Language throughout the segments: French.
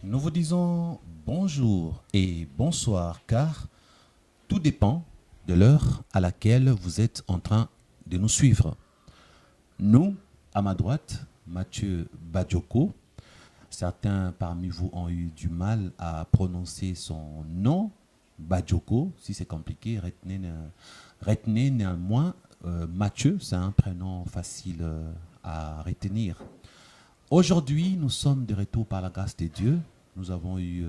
Nous vous disons bonjour et bonsoir car tout dépend de l'heure à laquelle vous êtes en train de nous suivre. Nous, à ma droite, Mathieu Badioko. Certains parmi vous ont eu du mal à prononcer son nom, Badioko. Si c'est compliqué, retenez néanmoins Mathieu, c'est un prénom facile à retenir. Aujourd'hui, nous sommes de retour par la grâce de Dieu. Nous avons eu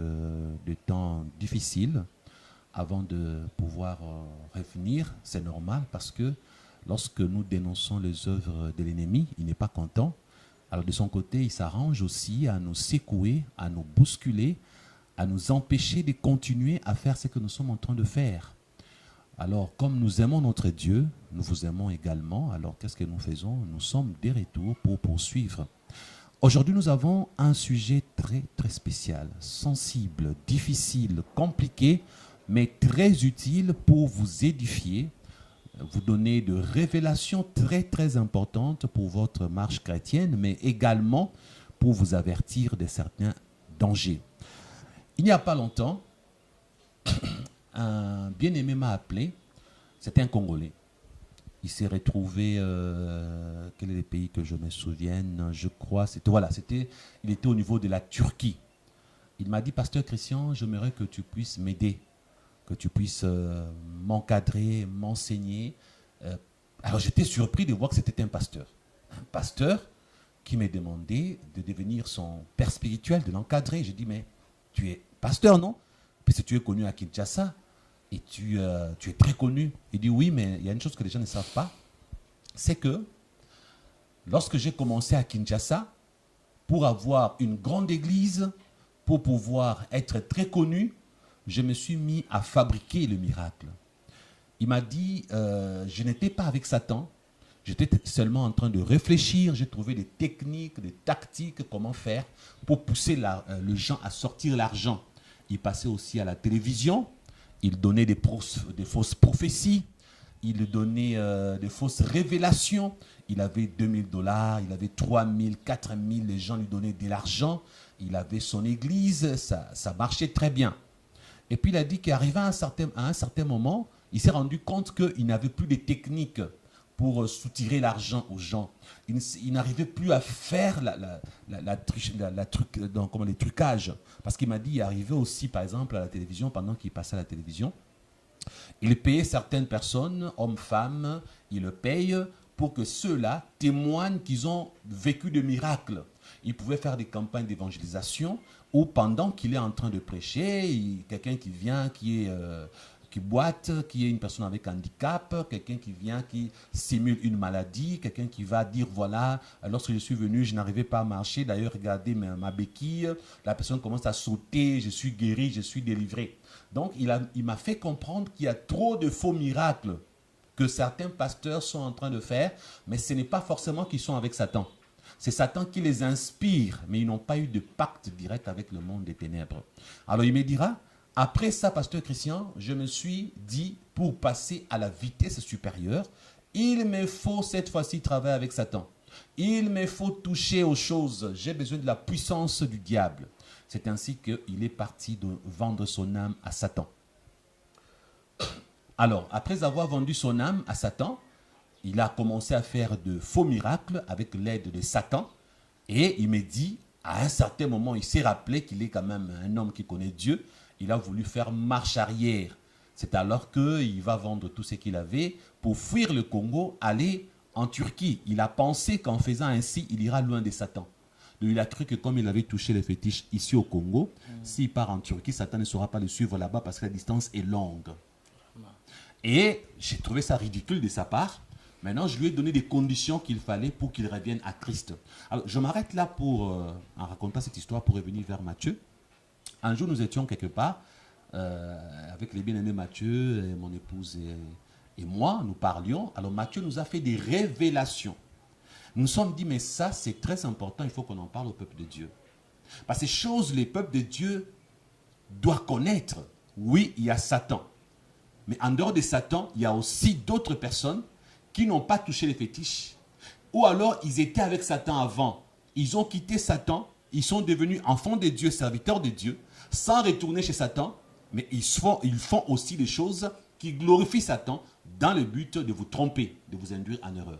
des temps difficiles avant de pouvoir revenir. C'est normal parce que lorsque nous dénonçons les œuvres de l'ennemi, il n'est pas content. Alors de son côté, il s'arrange aussi à nous secouer, à nous bousculer, à nous empêcher de continuer à faire ce que nous sommes en train de faire. Alors, comme nous aimons notre Dieu, nous vous aimons également. Alors, qu'est-ce que nous faisons? Nous sommes de retour pour poursuivre. Aujourd'hui, nous avons un sujet très, très spécial, sensible, difficile, compliqué, mais très utile pour vous édifier, vous donner de révélations très, très importantes pour votre marche chrétienne, mais également pour vous avertir de certains dangers. Il n'y a pas longtemps, un bien-aimé m'a appelé, c'était un Congolais. Il s'est retrouvé, quel est le pays que je me souvienne, je crois, il était au niveau de la Turquie. Il m'a dit, Pasteur Christian, j'aimerais que tu puisses m'aider, que tu puisses m'encadrer, m'enseigner. Alors j'étais surpris de voir que c'était un pasteur qui m'a demandé de devenir son père spirituel, de l'encadrer. J'ai dit, mais tu es pasteur, non? Parce que tu es connu à Kinshasa. Et tu es très connu. Il dit oui, mais il y a une chose que les gens ne savent pas, c'est que lorsque j'ai commencé à Kinshasa, pour avoir une grande église, pour pouvoir être très connu, je me suis mis à fabriquer le miracle. Il m'a dit, je n'étais pas avec Satan, j'étais seulement en train de réfléchir, j'ai trouvé des techniques, des tactiques, comment faire pour pousser les gens à sortir l'argent. Il passait aussi à la télévision. Il donnait des fausses prophéties, il donnait des fausses révélations. Il avait 2000 $, il avait 3000, 4000, les gens lui donnaient de l'argent. Il avait son église, ça marchait très bien. Et puis il a dit qu'arrivé à un certain moment, il s'est rendu compte qu'il n'avait plus de techniques pour soutirer l'argent aux gens. Il n'arrivait plus à faire les trucages. Parce qu'il m'a dit, il arrivait aussi, par exemple, à la télévision, pendant qu'il passait à la télévision, il payait certaines personnes, hommes, femmes, il le paye pour que ceux-là témoignent qu'ils ont vécu de miracles. Il pouvait faire des campagnes d'évangélisation où pendant qu'il est en train de prêcher, quelqu'un qui vient, qui boite, qui est une personne avec handicap, quelqu'un qui vient, qui simule une maladie, quelqu'un qui va dire, voilà, lorsque je suis venu, je n'arrivais pas à marcher, d'ailleurs, regardez ma béquille, la personne commence à sauter, je suis guéri, je suis délivré. Donc, il m'a fait comprendre qu'il y a trop de faux miracles que certains pasteurs sont en train de faire, mais ce n'est pas forcément qu'ils sont avec Satan. C'est Satan qui les inspire, mais ils n'ont pas eu de pacte direct avec le monde des ténèbres. Alors, il me dira, après ça, pasteur Christian, je me suis dit, pour passer à la vitesse supérieure, il me faut cette fois-ci travailler avec Satan. Il me faut toucher aux choses. J'ai besoin de la puissance du diable. C'est ainsi qu'il est parti de vendre son âme à Satan. Alors, après avoir vendu son âme à Satan, il a commencé à faire de faux miracles avec l'aide de Satan. Et il me dit, à un certain moment, il s'est rappelé qu'il est quand même un homme qui connaît Dieu. Il a voulu faire marche arrière. C'est alors qu'il va vendre tout ce qu'il avait pour fuir le Congo, aller en Turquie. Il a pensé qu'en faisant ainsi, il ira loin de Satan. Donc il a cru que comme il avait touché les fétiches ici au Congo, s'il part en Turquie, Satan ne saura pas le suivre là-bas parce que la distance est longue. Et j'ai trouvé ça ridicule de sa part. Maintenant, je lui ai donné des conditions qu'il fallait pour qu'il revienne à Christ. Alors, je m'arrête là en racontant cette histoire pour revenir vers Matthieu. Un jour, nous étions quelque part avec les bien-aimés Mathieu, et mon épouse et moi, nous parlions. Alors Matthieu nous a fait des révélations. Nous nous sommes dit, mais ça, c'est très important, il faut qu'on en parle au peuple de Dieu. Parce que ces choses, les peuples de Dieu doivent connaître. Oui, il y a Satan. Mais en dehors de Satan, il y a aussi d'autres personnes qui n'ont pas touché les fétiches. Ou alors, ils étaient avec Satan avant. Ils ont quitté Satan ils sont devenus enfants de Dieu, serviteurs de Dieu, sans retourner chez Satan, mais ils font aussi des choses qui glorifient Satan dans le but de vous tromper, de vous induire en erreur.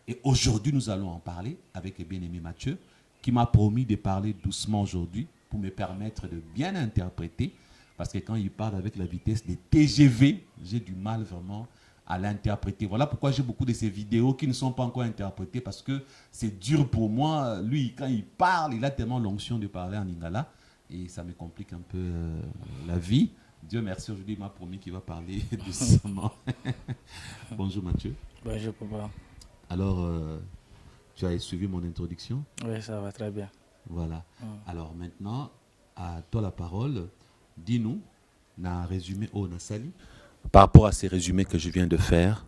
Et aujourd'hui, nous allons en parler avec le bien-aimé Mathieu, qui m'a promis de parler doucement aujourd'hui pour me permettre de bien interpréter, parce que quand il parle avec la vitesse des TGV, j'ai du mal vraiment à l'interpréter. Voilà pourquoi j'ai beaucoup de ces vidéos qui ne sont pas encore interprétées, parce que c'est dur pour moi. Lui, quand il parle, il a tellement l'onction de parler en lingala, et ça me complique un peu la vie. Dieu merci, aujourd'hui, il m'a promis qu'il va parler doucement. Bonjour Mathieu. Bonjour papa. Alors, tu as suivi mon introduction? Oui, ça va très bien. Voilà. Alors maintenant, à toi la parole. Dis-nous, na résumé au Nassali. Par rapport à ces résumés que je viens de faire,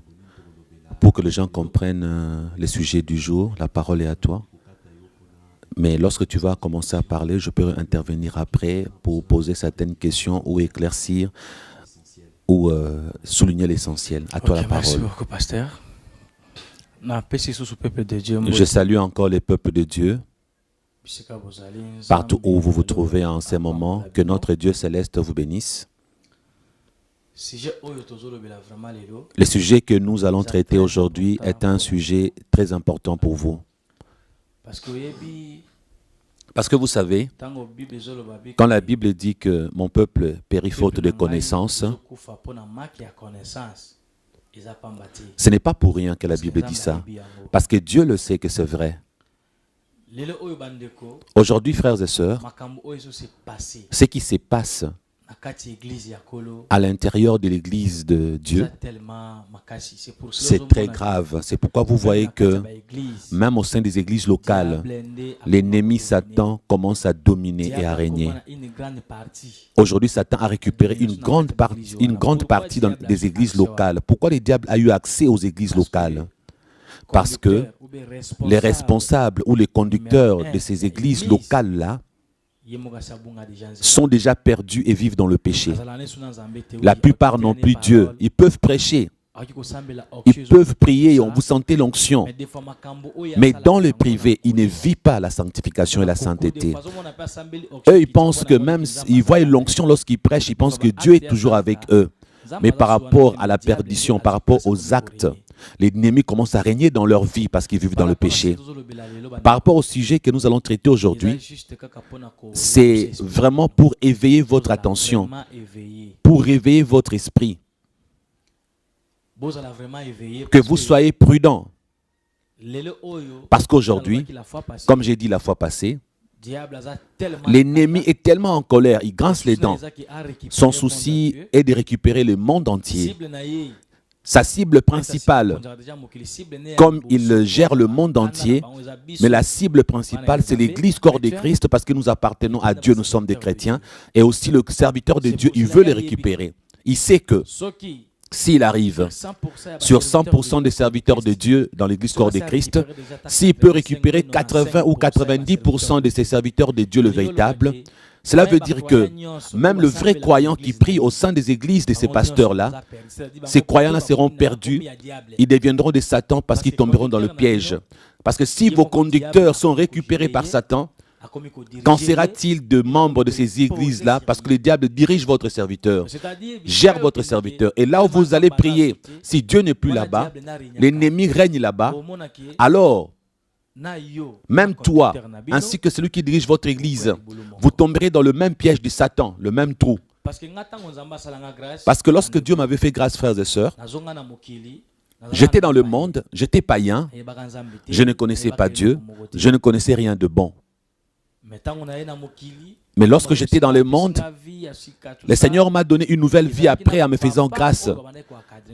pour que les gens comprennent les sujets du jour, la parole est à toi. Mais lorsque tu vas commencer à parler, je peux intervenir après pour poser certaines questions ou éclaircir ou souligner l'essentiel. À toi la parole. Merci beaucoup, pasteur. Je salue encore les peuples de Dieu, partout où vous vous trouvez en ces moments. Que notre Dieu céleste vous bénisse. Le sujet que nous allons traiter aujourd'hui est un sujet très important pour vous. Parce que vous savez, quand la Bible dit que mon peuple périt faute de connaissances, ce n'est pas pour rien que la Bible dit ça. Parce que Dieu le sait que c'est vrai. Aujourd'hui, frères et sœurs, ce qui se passe à l'intérieur de l'église de Dieu, c'est très grave. C'est pourquoi vous voyez que même au sein des églises locales, l'ennemi Satan commence à dominer et à régner. Aujourd'hui, Satan a récupéré une grande partie des églises locales. Pourquoi le diable a eu accès aux églises locales? Parce que les responsables ou les conducteurs de ces églises locales-là sont déjà perdus et vivent dans le péché. La plupart n'ont plus Dieu. Ils peuvent prêcher, ils peuvent prier, vous sentez l'onction. Mais dans le privé, ils ne vivent pas la sanctification et la sainteté. Eux, ils pensent que même s'ils voient l'onction lorsqu'ils prêchent, ils pensent que Dieu est toujours avec eux. Mais par rapport à la perdition, par rapport aux actes, l'ennemi commence à régner dans leur vie parce qu'ils vivent dans le péché. Par rapport au sujet que nous allons traiter aujourd'hui, c'est vraiment pour éveiller votre attention, pour réveiller votre esprit, que vous soyez prudents. Parce qu'aujourd'hui, comme j'ai dit la fois passée, l'ennemi est tellement en colère, il grince les dents. Son souci est de récupérer le monde entier. Sa cible principale, comme il gère le monde entier, mais la cible principale, c'est l'Église corps de Christ, parce que nous appartenons à Dieu, nous sommes des chrétiens, et aussi le serviteur de Dieu, il veut les récupérer. Il sait que s'il arrive sur 100% des serviteurs de Dieu dans l'Église corps de Christ, s'il peut récupérer 80 ou 90% de ces serviteurs de Dieu le véritable, cela veut dire que même le vrai croyant qui prie au sein des églises de ces pasteurs-là, ces croyants-là seront perdus, ils deviendront des satans parce qu'ils tomberont dans le piège. Parce que si vos conducteurs sont récupérés par Satan, qu'en sera-t-il de membres de ces églises-là? Parce que le diable dirige votre serviteur, gère votre serviteur. Et là où vous allez prier, si Dieu n'est plus là-bas, l'ennemi règne là-bas, alors même toi, ainsi que celui qui dirige votre église, vous tomberez dans le même piège de Satan, le même trou. Parce que lorsque Dieu m'avait fait grâce, frères et sœurs, j'étais dans le monde, j'étais païen, je ne connaissais pas Dieu, je ne connaissais rien de bon. Mais lorsque j'étais dans le monde, le Seigneur m'a donné une nouvelle vie après en me faisant grâce.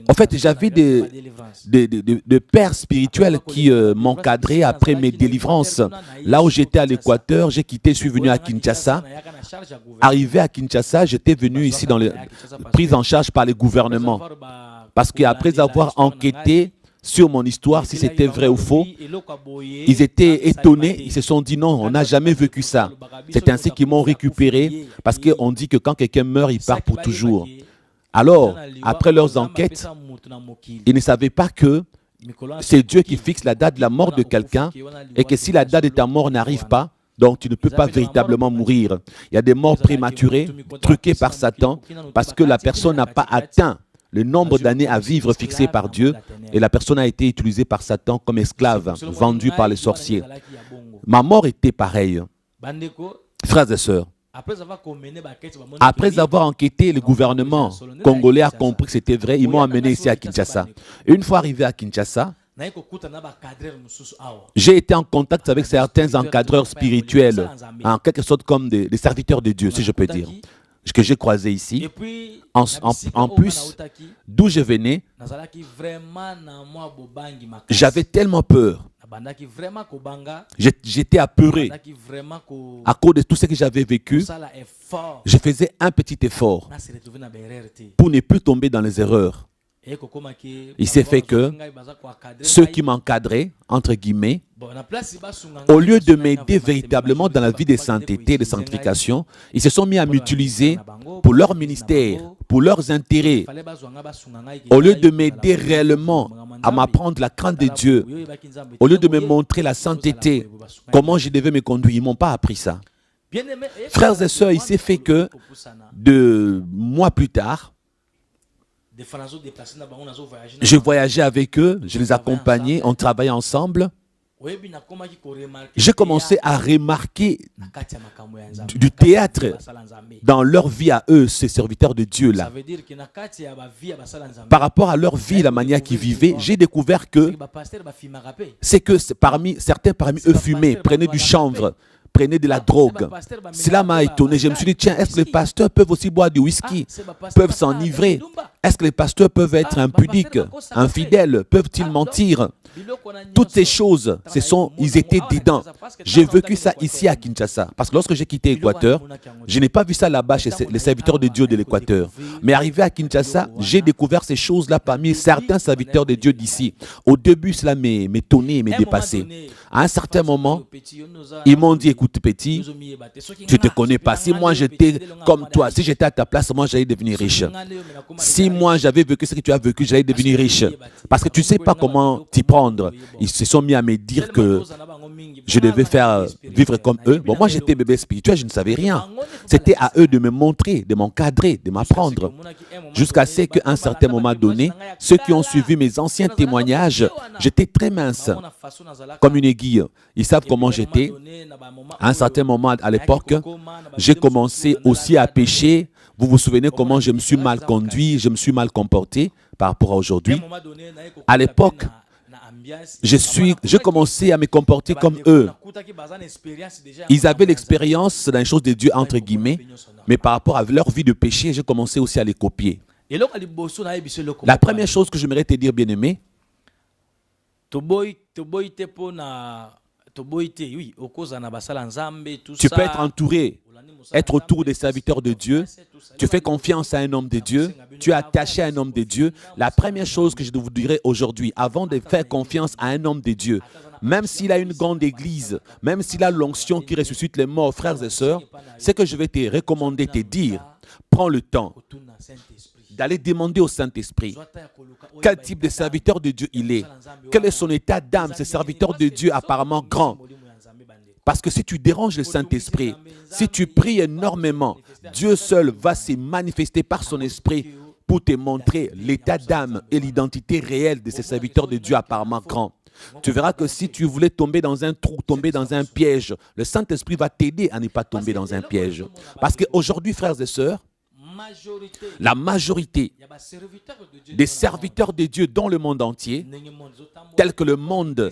En fait, j'avais des pères spirituels qui m'encadraient après mes délivrances. Là où j'étais à l'Équateur, j'ai quitté, je suis venu à Kinshasa. Arrivé à Kinshasa, j'étais venu ici pris en charge par les gouvernements. Parce qu'après avoir enquêté sur mon histoire, si c'était vrai ou faux, ils étaient étonnés, ils se sont dit non, on n'a jamais vécu ça. C'est ainsi qu'ils m'ont récupéré, parce qu'on dit que quand quelqu'un meurt, il part pour toujours. Alors, après leurs enquêtes, ils ne savaient pas que c'est Dieu qui fixe la date de la mort de quelqu'un et que si la date de ta mort n'arrive pas, Donc tu ne peux pas véritablement mourir. Il y a des morts prématurées, truquées par Satan, parce que la personne n'a pas atteint le nombre d'années à vivre fixé par Dieu, et la personne a été utilisée par Satan comme esclave, vendue par les sorciers. Ma mort était pareille. Frères et sœurs, après avoir enquêté, le gouvernement congolais a compris que c'était vrai. Ils m'ont amené ici à Kinshasa. Une fois arrivé à Kinshasa, j'ai été en contact avec certains encadreurs spirituels, en quelque sorte comme des serviteurs de Dieu, si je peux dire, que j'ai croisés ici. En plus, d'où je venais, j'avais tellement peur. J'étais apeuré à cause de tout ce que j'avais vécu. Je faisais un petit effort pour ne plus tomber dans les erreurs. Il s'est fait que ceux qui m'encadraient, entre guillemets, au lieu de m'aider véritablement dans la vie de sainteté, de sanctification, ils se sont mis à m'utiliser pour leur ministère, pour leurs intérêts. Au lieu de m'aider réellement à m'apprendre la crainte de Dieu, au lieu de me montrer la sainteté, comment je devais me conduire, ils ne m'ont pas appris ça. Frères et sœurs, il s'est fait que 2 mois plus tard, je voyageais avec eux, je les accompagnais, on travaillait ensemble. J'ai commencé à remarquer du théâtre dans leur vie à eux, ces serviteurs de Dieu-là. Par rapport à leur vie, la manière qu'ils vivaient, j'ai découvert que c'est que certains parmi eux fumaient, prenaient du chanvre, prenaient de la drogue. Cela m'a étonné. Je me suis dit, tiens, est-ce que les pasteurs peuvent aussi boire du whisky, peuvent s'enivrer? Est-ce que les pasteurs peuvent être impudiques, infidèles? Peuvent-ils mentir? Toutes ces choses, ils étaient dedans. J'ai vécu ça ici à Kinshasa. Parce que lorsque j'ai quitté l'Équateur, je n'ai pas vu ça là-bas chez les serviteurs de Dieu de l'Équateur. Mais arrivé à Kinshasa, j'ai découvert ces choses-là parmi certains serviteurs de Dieu d'ici. Au début, cela m'étonnait et me dépassait. À un certain moment, ils m'ont dit, écoute petit, tu ne te connais pas. Si moi j'étais comme toi, si j'étais à ta place, moi j'allais devenir riche. Si moi j'avais vécu ce que tu as vécu, j'allais devenir riche. Parce que tu ne sais pas comment t'y prendre. Ils se sont mis à me dire que je devais vivre comme eux. Bon, moi j'étais bébé spirituel, je ne savais rien. C'était à eux de me montrer, de m'encadrer, de m'apprendre. Jusqu'à ce qu'à un certain moment donné, ceux qui ont suivi mes anciens témoignages, j'étais très mince, comme une aiguille. Ils savent comment j'étais. À un certain moment, à l'époque, j'ai commencé aussi à pécher. Vous vous souvenez comment je me suis mal conduit, je me suis mal comporté par rapport à aujourd'hui. À l'époque, j'ai commencé à me comporter comme eux. Ils avaient l'expérience dans les choses de Dieu, entre guillemets, mais par rapport à leur vie de péché, j'ai commencé aussi à les copier. La première chose que j'aimerais te dire, bien-aimé, tu peux être entouré, être autour des serviteurs de Dieu. Tu fais confiance à un homme de Dieu. Tu es attaché à un homme de Dieu. La première chose que je vous dirais aujourd'hui, avant de faire confiance à un homme de Dieu, même s'il a une grande église, même s'il a l'onction qui ressuscite les morts, frères et sœurs, ce que je vais te recommander, te dire, prends le temps d'aller demander au Saint-Esprit quel type de serviteur de Dieu il est. Quel est son état d'âme, ce serviteur de Dieu apparemment grand. Parce que si tu déranges le Saint-Esprit, si tu pries énormément, Dieu seul va se manifester par son esprit pour te montrer l'état d'âme et l'identité réelle de ces serviteurs de Dieu apparemment grands. Tu verras que si tu voulais tomber dans un trou, tomber dans un piège, le Saint-Esprit va t'aider à ne pas tomber dans un piège. Parce qu'aujourd'hui, frères et sœurs, la majorité des serviteurs de Dieu dans le monde entier, tel que le monde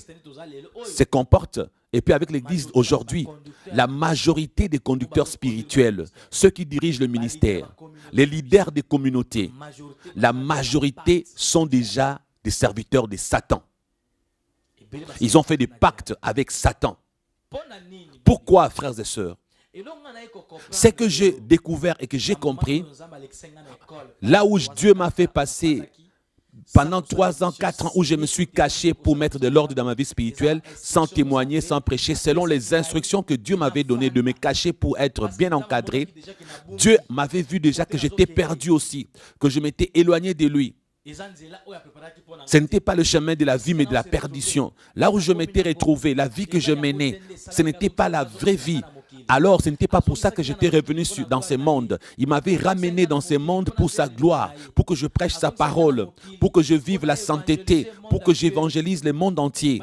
se comporte, et puis avec l'Église aujourd'hui, la majorité des conducteurs spirituels, ceux qui dirigent le ministère, les leaders des communautés, la majorité sont déjà des serviteurs de Satan. Ils ont fait des pactes avec Satan. Pourquoi, frères et sœurs? Ce que j'ai découvert et que j'ai compris, là où Dieu m'a fait passer pendant 3 ans, 4 ans, où je me suis caché pour mettre de l'ordre dans ma vie spirituelle, sans témoigner, sans prêcher, selon les instructions que Dieu m'avait données de me cacher pour être bien encadré, Dieu m'avait vu déjà que j'étais perdu aussi, que je m'étais éloigné de lui. Ce n'était pas le chemin de la vie, mais de la perdition. Là où je m'étais retrouvé, la vie que je menais, ce n'était pas la vraie vie. Alors, ce n'était pas pour ça que j'étais revenu dans ce monde. Il m'avait ramené dans ce monde pour sa gloire, pour que je prêche sa parole, pour que je vive la sainteté, pour que j'évangélise le monde entier,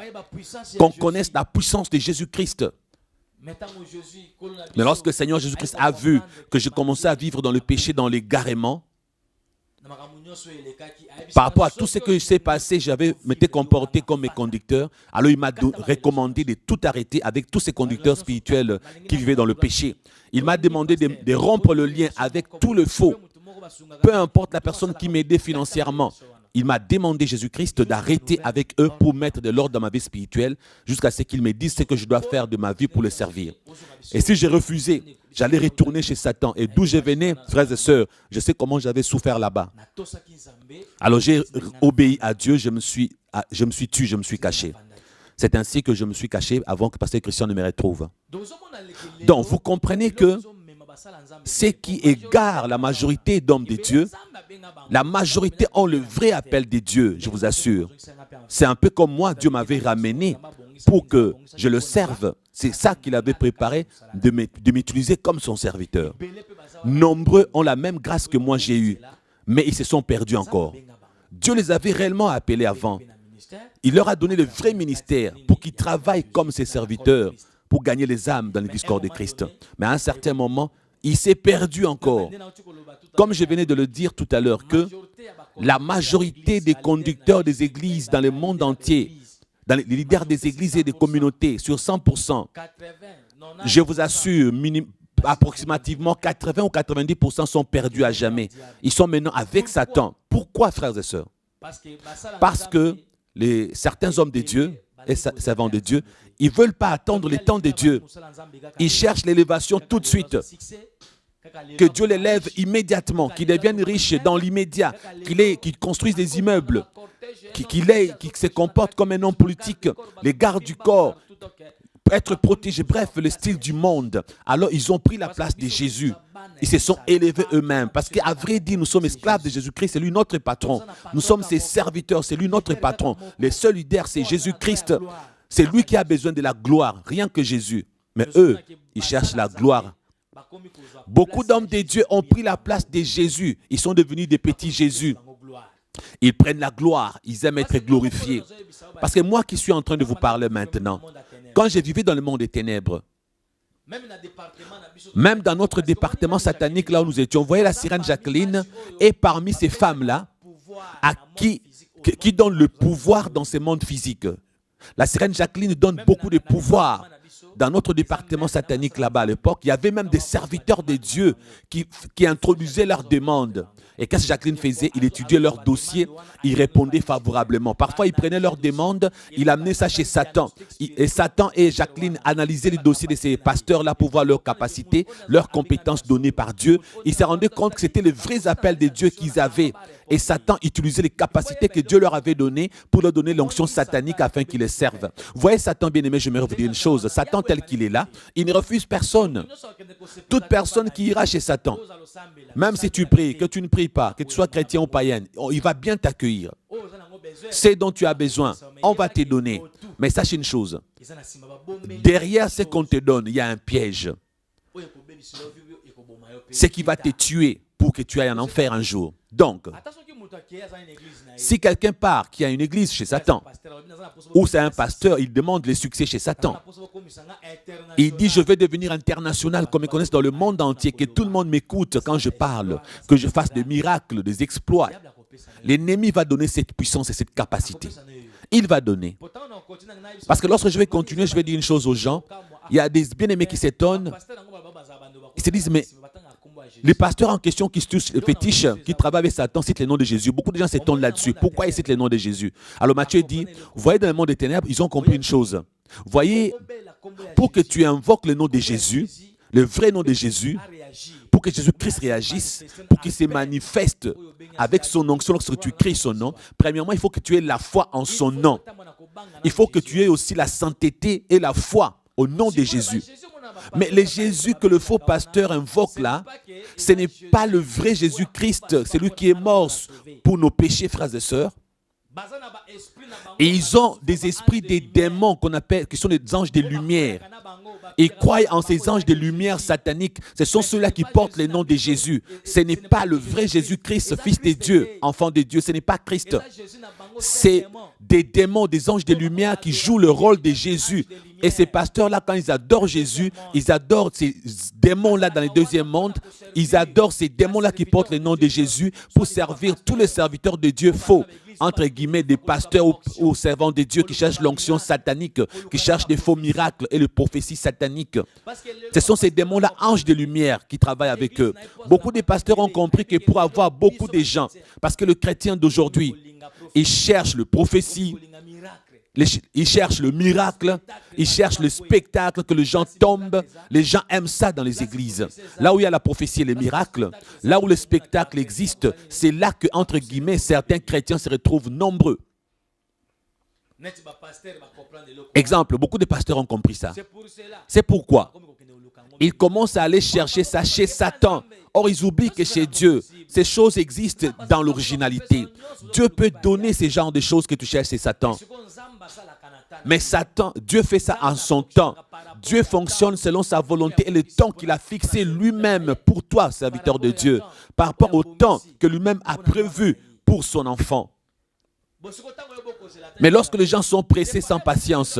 qu'on connaisse la puissance de Jésus-Christ. Mais lorsque le Seigneur Jésus-Christ a vu que je commençais à vivre dans le péché, dans l'égarement, par rapport à tout ce que s'est passé, m'étais comporté comme mes conducteurs. Alors il m'a recommandé de tout arrêter avec tous ces conducteurs spirituels qui vivaient dans le péché. Il m'a demandé de rompre le lien avec tout le faux. Peu importe la personne qui m'aidait financièrement. Il m'a demandé, Jésus-Christ, d'arrêter avec eux pour mettre de l'ordre dans ma vie spirituelle jusqu'à ce qu'il me dise ce que je dois faire de ma vie pour le servir. Et si j'ai refusé, j'allais retourner chez Satan. Et d'où je venais, frères et sœurs, je sais comment j'avais souffert là-bas. Alors j'ai obéi à Dieu, je me suis tué, je me suis caché. C'est ainsi que je me suis caché avant que Pasteur Christian ne me retrouve. Donc vous comprenez que ce qui égare la majorité d'hommes de Dieu, la majorité ont le vrai appel de Dieu, je vous assure. C'est un peu comme moi, Dieu m'avait ramené pour que je le serve. C'est ça qu'il avait préparé, de m'utiliser comme son serviteur. Nombreux ont la même grâce que moi j'ai eue, mais ils se sont perdus encore. Dieu les avait réellement appelés avant. Il leur a donné le vrai ministère pour qu'ils travaillent comme ses serviteurs, pour gagner les âmes dans l'Église corps de Christ. Mais à un certain moment, il s'est perdu encore. Comme je venais de le dire tout à l'heure, que la majorité des conducteurs des églises dans le monde entier, dans les leaders des églises et des communautés, sur 100%, je vous assure, approximativement 80 ou 90% sont perdus à jamais. Ils sont maintenant avec Satan. Pourquoi, frères et sœurs? Parce que certains hommes de Dieu et servants de Dieu, ils ne veulent pas attendre le temps de Dieu. Ils cherchent l'élévation tout de suite. Que Dieu l'élève immédiatement, qu'il devienne riche dans l'immédiat, qu'il construise des immeubles, qu'il se comporte comme un homme politique, les gardes du corps, être protégé, bref, le style du monde. Alors ils ont pris la place de Jésus. Ils se sont élevés eux-mêmes. Parce qu'à vrai dire, nous sommes esclaves de Jésus-Christ, c'est lui notre patron. Nous sommes ses serviteurs, c'est lui notre patron. Le seul leader, c'est Jésus-Christ. C'est lui qui a besoin de la gloire, rien que Jésus. Mais eux, ils cherchent la gloire. Beaucoup d'hommes de Dieu ont pris la place de Jésus. Ils sont devenus des petits Jésus. Ils prennent la gloire. Ils aiment être glorifiés. Parce que moi qui suis en train de vous parler maintenant, quand je vivais dans le monde des ténèbres, même dans notre département satanique, là où nous étions, vous voyez la sirène Jacqueline est parmi ces femmes-là qui donnent le pouvoir dans ce monde physique. La sirène Jacqueline donne beaucoup de pouvoir. Dans notre département satanique là-bas à l'époque, il y avait même des serviteurs de Dieu qui introduisaient leurs demandes. Et qu'est-ce que Jacqueline faisait? Il étudiait leurs dossiers, il répondait favorablement. Parfois, il prenait leurs demandes, il amenait ça chez Satan. Et Satan et Jacqueline analysaient les dossiers de ces pasteurs-là pour voir leurs capacités, leurs compétences données par Dieu. Ils se rendaient compte que c'était les vrais appels de Dieu qu'ils avaient. Et Satan utilisait les capacités que Dieu leur avait données pour leur donner l'onction satanique afin qu'ils les servent. Vous voyez, Satan, bien-aimé, je me vous dire une chose. Satan tel qu'il est là, il ne refuse personne. Toute personne qui ira chez Satan, même si tu pries, que tu ne pries pas, que tu sois chrétien ou païen, il va bien t'accueillir. C'est dont tu as besoin, on va te donner. Mais sache une chose, derrière ce qu'on te donne, il y a un piège. Ce qui va te tuer pour que tu ailles en enfer un jour. Donc, si quelqu'un part qui a une église chez Satan, ou c'est un pasteur, il demande le succès chez Satan. Il dit, je vais devenir international, qu'on me connaisse dans le monde entier, que tout le monde m'écoute quand je parle, que je fasse des miracles, des exploits. L'ennemi va donner cette puissance et cette capacité. Il va donner. Parce que lorsque je vais continuer, je vais dire une chose aux gens. Il y a des bien-aimés qui s'étonnent. Ils se disent, mais les pasteurs en question qui se touchent les fétiches, qui travaillent avec Satan, citent le nom de Jésus. Beaucoup de gens s'étonnent là-dessus. Pourquoi ils citent le nom de Jésus? Alors Matthieu dit, vous voyez dans le monde des ténèbres, ils ont compris une chose. Vous voyez, pour que tu invoques le nom de Jésus, le vrai nom de Jésus, pour que Jésus-Christ réagisse, pour qu'il se manifeste avec son onction lorsque tu cries son nom, premièrement, il faut que tu aies la foi en son nom. Il faut que tu aies aussi la sainteté et la foi au nom de Jésus. Mais le Jésus que le faux pasteur invoque là, ce n'est pas le vrai Jésus-Christ, c'est lui qui est mort pour nos péchés, frères et sœurs. Et ils ont des esprits, des démons qu'on appelle, qui sont des anges de lumière. Ils croient en ces anges de lumière sataniques. Ce sont ceux-là qui portent le nom de Jésus. Ce n'est pas le vrai Jésus-Christ, Fils de Dieu, enfant de Dieu. Ce n'est pas Christ. C'est des démons, des anges de lumière qui jouent le rôle de Jésus. Et ces pasteurs-là, quand ils adorent Jésus, ils adorent ces démons-là dans le deuxième monde. Ils adorent ces démons-là qui portent le nom de Jésus pour servir tous les serviteurs de Dieu faux, entre guillemets, des pasteurs ou servants de Dieu qui cherchent l'onction satanique, qui cherchent des faux miracles et les prophéties sataniques. Ce sont ces démons-là, anges de lumière, qui travaillent avec eux. Beaucoup de pasteurs ont compris que pour avoir beaucoup de gens, parce que le chrétien d'aujourd'hui, il cherche le prophétie, il cherche le miracle, il cherche le spectacle, que les gens tombent. Les gens aiment ça dans les églises. Là où il y a la prophétie et les miracles, là où le spectacle existe, c'est là que, entre guillemets, certains chrétiens se retrouvent nombreux. Exemple, beaucoup de pasteurs ont compris ça. C'est pourquoi ils commencent à aller chercher ça chez Satan. Or, ils oublient que chez Dieu, ces choses existent dans l'originalité. Dieu peut donner ce genre de choses que tu cherches chez Satan. Mais Satan, Dieu fait ça en son temps. Dieu fonctionne selon sa volonté et le temps qu'il a fixé lui-même pour toi, serviteur de Dieu, par rapport au temps que lui-même a prévu pour son enfant. Mais lorsque les gens sont pressés sans patience,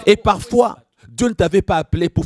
et parfois, Dieu ne t'avait pas appelé pour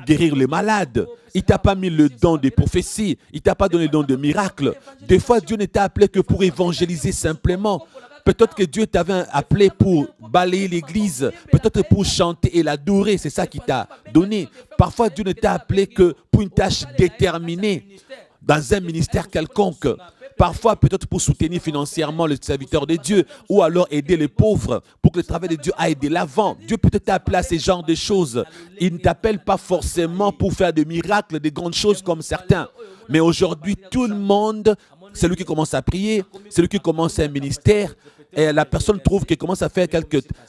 guérir les malades. Il ne t'a pas mis le don de prophétie. Il ne t'a pas donné le don de miracle. Des fois, Dieu ne t'a appelé que pour évangéliser simplement. Peut-être que Dieu t'avait appelé pour balayer l'église. Peut-être pour chanter et l'adorer. C'est ça qu'il t'a donné. Parfois, Dieu ne t'a appelé que pour une tâche déterminée dans un ministère quelconque. Parfois, peut-être pour soutenir financièrement le serviteur de Dieu ou alors aider les pauvres pour que le travail de Dieu aille de l'avant. Dieu peut t'appeler à ce genre de choses. Il ne t'appelle pas forcément pour faire des miracles, des grandes choses comme certains. Mais aujourd'hui, tout le monde, c'est lui qui commence à prier, c'est lui qui commence un ministère. Et la personne trouve qu'il commence à faire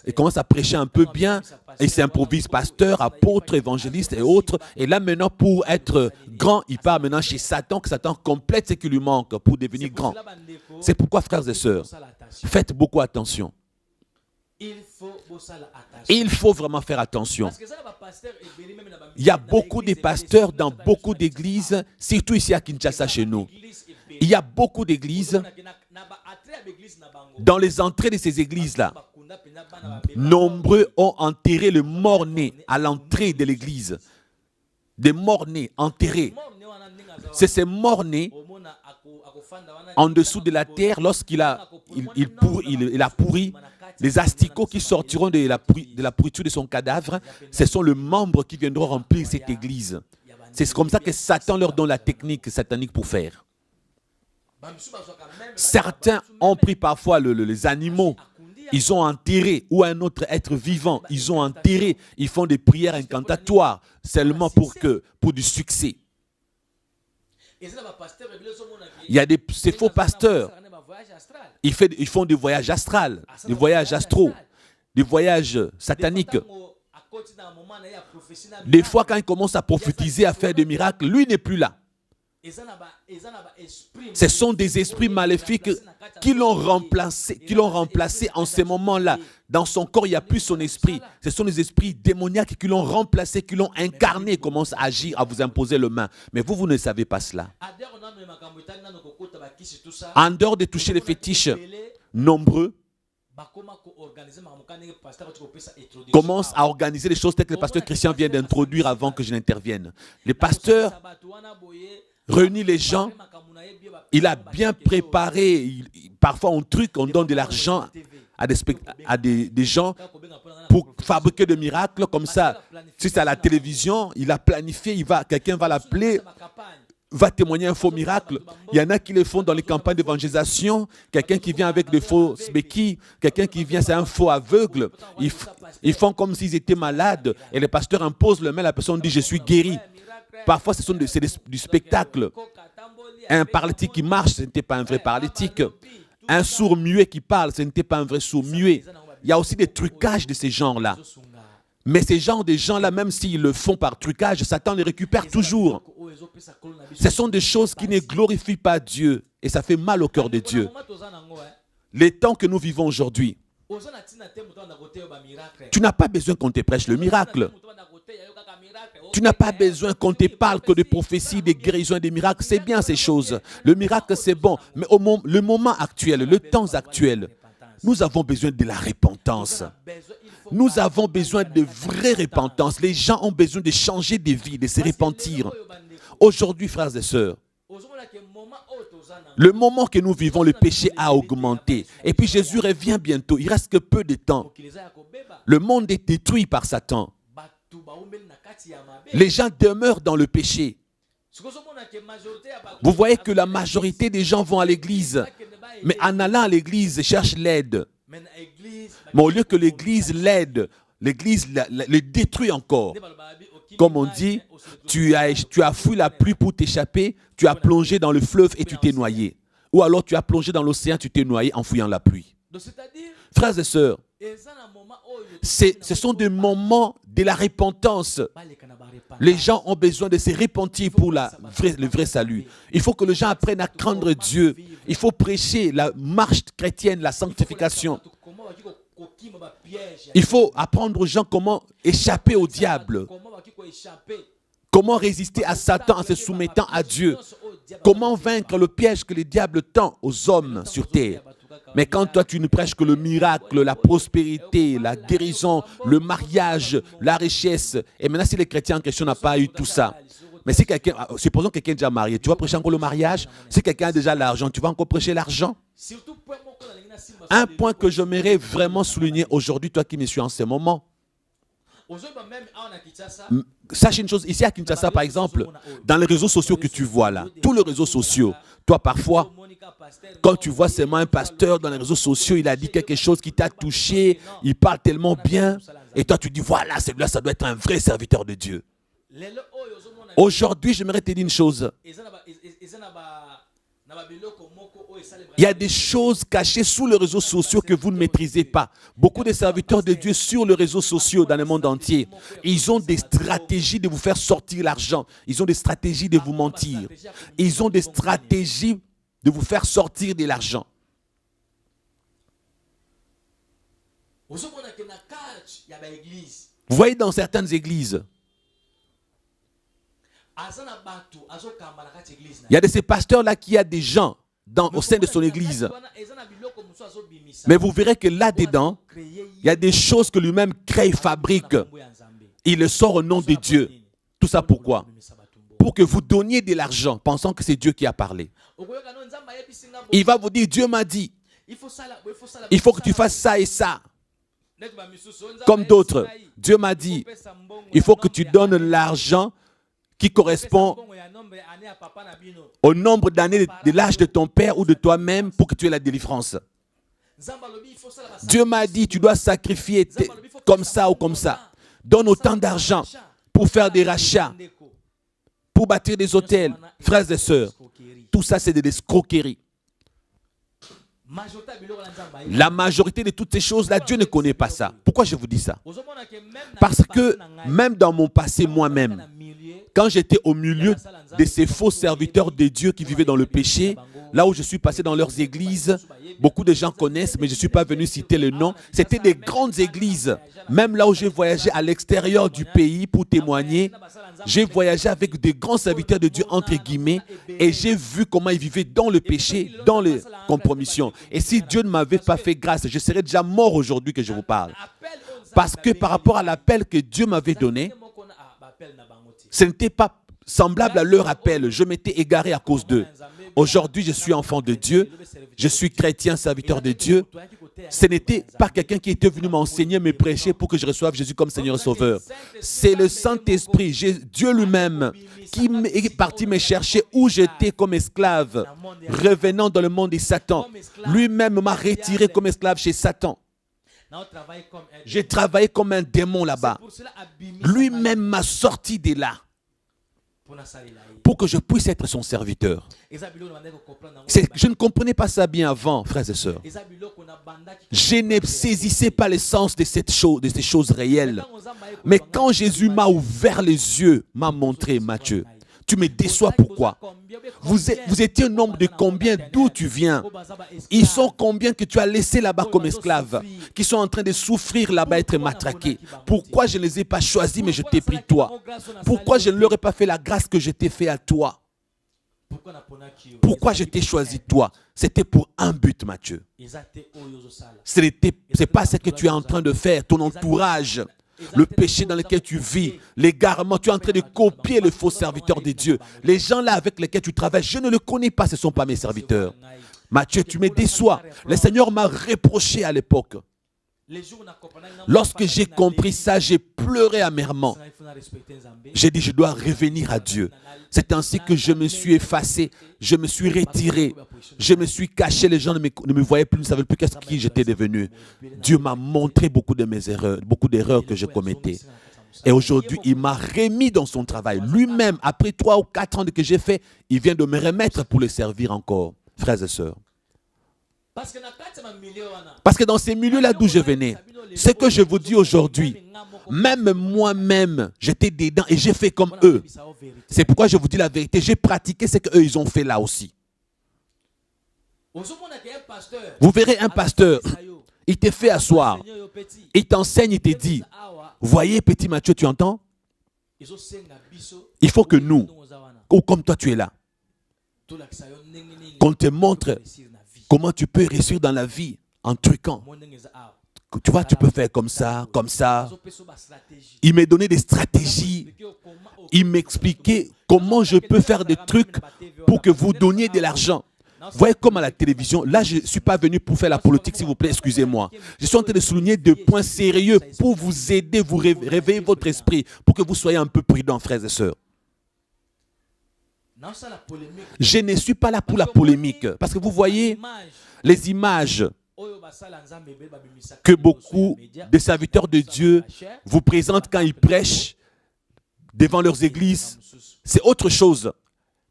il commence à prêcher un peu bien. Il s'improvise pasteur, apôtre, évangéliste et autres. Et là maintenant, pour être grand, il part maintenant chez Satan, que Satan complète ce qui lui manque pour devenir grand. C'est pourquoi, frères et sœurs, faites beaucoup attention. Il faut vraiment faire attention. Il y a beaucoup de pasteurs dans beaucoup d'églises, surtout ici à Kinshasa chez nous. Il y a beaucoup d'églises. Dans les entrées de ces églises-là, nombreux ont enterré le mort-né à l'entrée de l'église. Des morts-nés enterrés. C'est ces morts-nés en dessous de la terre, lorsqu'il a pourri, les asticots qui sortiront de la pourriture de son cadavre, ce sont les membres qui viendront remplir cette église. C'est comme ça que Satan leur donne la technique satanique pour faire. Certains ont pris parfois les animaux, ils ont enterré, ou un autre être vivant, ils ont enterré, ils font des prières incantatoires seulement pour du succès. Il y a ces faux pasteurs, ils font des voyages astrales, des voyages astraux, des voyages sataniques. Des fois, quand ils commencent à prophétiser, à faire des miracles, lui n'est plus là. Ce sont des esprits maléfiques qui l'ont remplacé en ce moment-là. Dans son corps, il n'y a plus son esprit. Ce sont des esprits démoniaques qui l'ont remplacé, qui l'ont incarné, commencent à agir, à vous imposer le main. Mais vous ne savez pas cela. En dehors de toucher les fétiches, nombreux commencent à organiser les choses telles que le pasteur Christian vient d'introduire avant que je n'intervienne. Les pasteurs réunit les gens, il a bien préparé, parfois on donne de l'argent à des gens pour fabriquer des miracles, comme ça, si c'est à la télévision, il a planifié, quelqu'un va l'appeler, va témoigner un faux miracle. Il y en a qui le font dans les campagnes d'évangélisation, quelqu'un qui vient avec des faux béquilles, quelqu'un qui vient, c'est un faux aveugle, ils font comme s'ils étaient malades, et le pasteur impose le main, la personne dit « je suis guéri ». Parfois, c'est du spectacle. Un paralytique qui marche, ce n'était pas un vrai paralytique. Un sourd muet qui parle, ce n'était pas un vrai sourd muet. Il y a aussi des trucages de ces genres-là. Mais ces genres de gens-là, même s'ils le font par trucage, Satan les récupère toujours. Ce sont des choses qui ne glorifient pas Dieu. Et ça fait mal au cœur de Dieu. Les temps que nous vivons aujourd'hui, tu n'as pas besoin qu'on te prêche le miracle. Tu n'as pas besoin qu'on te parle que de prophéties, des guérisons et des miracles. C'est bien ces choses. Le miracle, c'est bon. Mais le moment actuel, le temps actuel, nous avons besoin de la repentance. Nous avons besoin de vraie repentance. Les gens ont besoin de changer de vie, de se repentir. Aujourd'hui, frères et sœurs, le moment que nous vivons, le péché a augmenté. Et puis Jésus revient bientôt. Il reste que peu de temps. Le monde est détruit par Satan. Les gens demeurent dans le péché. Vous voyez que la majorité des gens vont à l'église. Mais en allant à l'église, ils cherchent l'aide. Mais au lieu que l'église l'aide, l'église le détruit encore. Comme on dit, tu as fui la pluie pour t'échapper, tu as plongé dans le fleuve et tu t'es noyé. Ou alors tu as plongé dans l'océan, tu t'es noyé en fuyant la pluie. Frères et sœurs, ce sont des moments de la repentance. Les gens ont besoin de se repentir pour le vrai salut. Il faut que les gens apprennent à craindre Dieu. Il faut prêcher la marche chrétienne, la sanctification. Il faut apprendre aux gens comment échapper au diable. Comment résister à Satan en se soumettant à Dieu. Comment vaincre le piège que le diable tend aux hommes sur terre. Mais quand toi tu ne prêches que le miracle, la prospérité, la guérison, le mariage, la richesse, et maintenant si les chrétiens en question n'ont pas eu tout ça, mais si quelqu'un, supposons que quelqu'un est déjà marié, tu vas prêcher encore le mariage. Si quelqu'un a déjà l'argent, tu vas encore prêcher l'argent. Un point que j'aimerais vraiment souligner aujourd'hui, toi qui me suis en ce moment. Sache une chose, ici à Kinshasa par exemple, dans les réseaux sociaux que tu vois là, tous les réseaux sociaux, toi parfois, quand tu vois seulement un pasteur dans les réseaux sociaux, il a dit quelque chose qui t'a touché, il parle tellement bien, et toi tu dis voilà, celui-là ça doit être un vrai serviteur de Dieu. Aujourd'hui, j'aimerais te dire une chose. Il y a des choses cachées sous les réseaux sociaux que vous ne maîtrisez pas. Beaucoup de serviteurs de Dieu sur les réseaux sociaux dans le monde entier, ils ont des stratégies de vous faire sortir l'argent. Ils ont des stratégies de vous mentir. Ils ont des stratégies de vous faire sortir de l'argent. Vous voyez dans certaines églises, il y a de ces pasteurs-là qui a des gens au sein de son église. Mais vous verrez que là-dedans, il y a des choses que lui-même crée et fabrique. Il le sort au nom de Dieu. Tout ça pourquoi? Pour que vous donniez de l'argent, pensant que c'est Dieu qui a parlé. Il va vous dire, Dieu m'a dit, il faut que tu fasses ça et ça. Comme d'autres, Dieu m'a dit, il faut que tu donnes l'argent qui correspond au nombre d'années de l'âge de ton père ou de toi-même pour que tu aies la délivrance. Dieu m'a dit, tu dois sacrifier comme ça ou comme ça. Donne autant d'argent pour faire des rachats, pour bâtir des hôtels. Frères et sœurs, tout ça c'est de l'escroquerie. La majorité de toutes ces choses-là, Dieu ne connaît pas ça. Pourquoi je vous dis ça? Parce que même dans mon passé moi-même, quand j'étais au milieu de ces faux serviteurs de Dieu qui vivaient dans le péché, là où je suis passé dans leurs églises, beaucoup de gens connaissent, mais je ne suis pas venu citer le nom. C'était des grandes églises. Même là où j'ai voyagé à l'extérieur du pays pour témoigner, j'ai voyagé avec des grands serviteurs de Dieu, entre guillemets, et j'ai vu comment ils vivaient dans le péché, dans les compromissions. Et si Dieu ne m'avait pas fait grâce, je serais déjà mort aujourd'hui que je vous parle. Parce que par rapport à l'appel que Dieu m'avait donné, ce n'était pas semblable à leur appel. Je m'étais égaré à cause d'eux. Aujourd'hui, je suis enfant de Dieu. Je suis chrétien, serviteur de Dieu. Ce n'était pas quelqu'un qui était venu m'enseigner, me prêcher pour que je reçoive Jésus comme Seigneur et Sauveur. C'est le Saint-Esprit, Dieu lui-même, qui est parti me chercher où j'étais comme esclave, revenant dans le monde de Satan. Lui-même m'a retiré comme esclave chez Satan. J'ai travaillé comme un démon là-bas. Lui-même m'a sorti de là. pour que je puisse être son serviteur. Je ne comprenais pas ça bien avant, frères et sœurs. Je ne saisissais pas l'essence de ces choses réelles. Mais quand Jésus m'a ouvert les yeux, m'a montré, Matthieu, tu me déçois, pourquoi? Vous étiez un nombre de combien? D'où tu viens? Ils sont combien que tu as laissé là-bas comme esclaves, qui sont en train de souffrir là-bas, être matraqués? Pourquoi je ne les ai pas choisis, mais je t'ai pris toi? Pourquoi je ne leur ai pas fait la grâce que je t'ai fait à toi? Pourquoi je t'ai choisi toi? C'était pour un but, Matthieu. Ce n'est pas ce que tu es en train de faire, ton entourage. Le péché dans lequel tu vis, l'égarement, tu es en train de copier le faux serviteur de Dieu. Les gens là avec lesquels tu travailles, je ne le connais pas, ce ne sont pas mes serviteurs. Matthieu, tu me déçois. Le Seigneur m'a reproché à l'époque. Lorsque j'ai compris ça, j'ai pleuré amèrement. J'ai dit, je dois revenir à Dieu. C'est ainsi que je me suis effacé, je me suis retiré, je me suis caché, les gens ne me voyaient plus, ne savaient plus qui j'étais devenu. Dieu m'a montré beaucoup de mes erreurs, beaucoup d'erreurs que je commettais. Et aujourd'hui, il m'a remis dans son travail. Lui-même, après 3 ou 4 ans que j'ai fait, il vient de me remettre pour le servir encore, frères et sœurs. Parce que dans ces milieux-là d'où je venais, ce que je vous dis aujourd'hui, même moi-même, j'étais dedans et j'ai fait comme eux. C'est pourquoi je vous dis la vérité, j'ai pratiqué ce qu'eux ils ont fait là aussi. Vous verrez un pasteur, il te fait asseoir, il t'enseigne, il te dit, voyez petit Matthieu, tu entends? Il faut que nous, ou comme toi tu es là, qu'on te montre comment tu peux réussir dans la vie en truquant. Tu vois, tu peux faire comme ça, comme ça. Il m'a donné des stratégies. Il m'expliquait comment je peux faire des trucs pour que vous donniez de l'argent. Vous voyez comme à la télévision, là je ne suis pas venu pour faire la politique, s'il vous plaît, excusez-moi. Je suis en train de souligner des points sérieux pour vous aider, vous réveiller votre esprit, pour que vous soyez un peu prudents, frères et sœurs. Je ne suis pas là pour la polémique, parce que vous voyez les images que beaucoup de serviteurs de Dieu vous présentent quand ils prêchent devant leurs églises. C'est autre chose.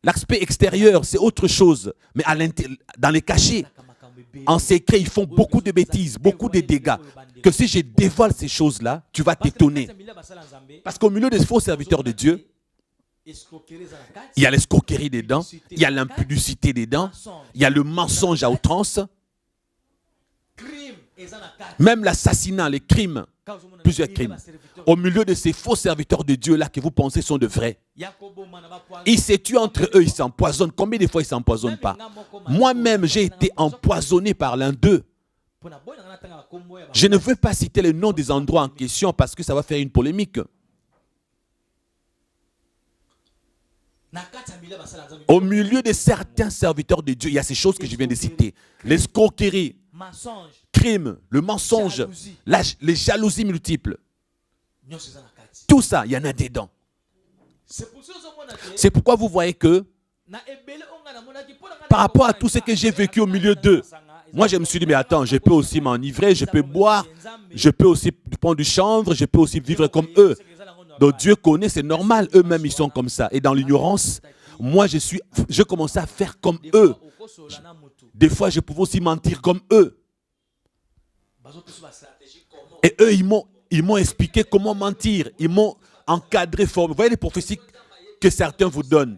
L'aspect extérieur, c'est autre chose. Mais dans les cachets, en secret, ils font beaucoup de bêtises, beaucoup de dégâts. Que si je dévoile ces choses-là, tu vas t'étonner. Parce qu'au milieu des faux serviteurs de Dieu, il y a l'escroquerie dedans, il y a l'impudicité dedans, il y a le mensonge à outrance, même l'assassinat, les crimes, plusieurs crimes. Au milieu de ces faux serviteurs de Dieu là que vous pensez sont de vrais, ils se tuent entre eux, ils s'empoisonnent. Combien de fois ils ne s'empoisonnent pas? Moi-même, j'ai été empoisonné par l'un d'eux. Je ne veux pas citer le nom des endroits en question parce que ça va faire une polémique. Au milieu de certains serviteurs de Dieu, il y a ces choses que je viens de citer. L'escroquerie, crime, le mensonge, les jalousies multiples. Tout ça, il y en a dedans. C'est pourquoi vous voyez que par rapport à tout ce que j'ai vécu au milieu d'eux, moi je me suis dit, mais attends, je peux aussi m'enivrer, je peux boire, je peux aussi prendre du chanvre, je peux aussi vivre comme eux. Donc Dieu connaît, c'est normal, eux-mêmes ils sont comme ça. Et dans l'ignorance, moi je commençais à faire comme eux. Des fois je pouvais aussi mentir comme eux. Et eux ils m'ont expliqué comment mentir, ils m'ont encadré fort. Vous voyez les prophéties que certains vous donnent.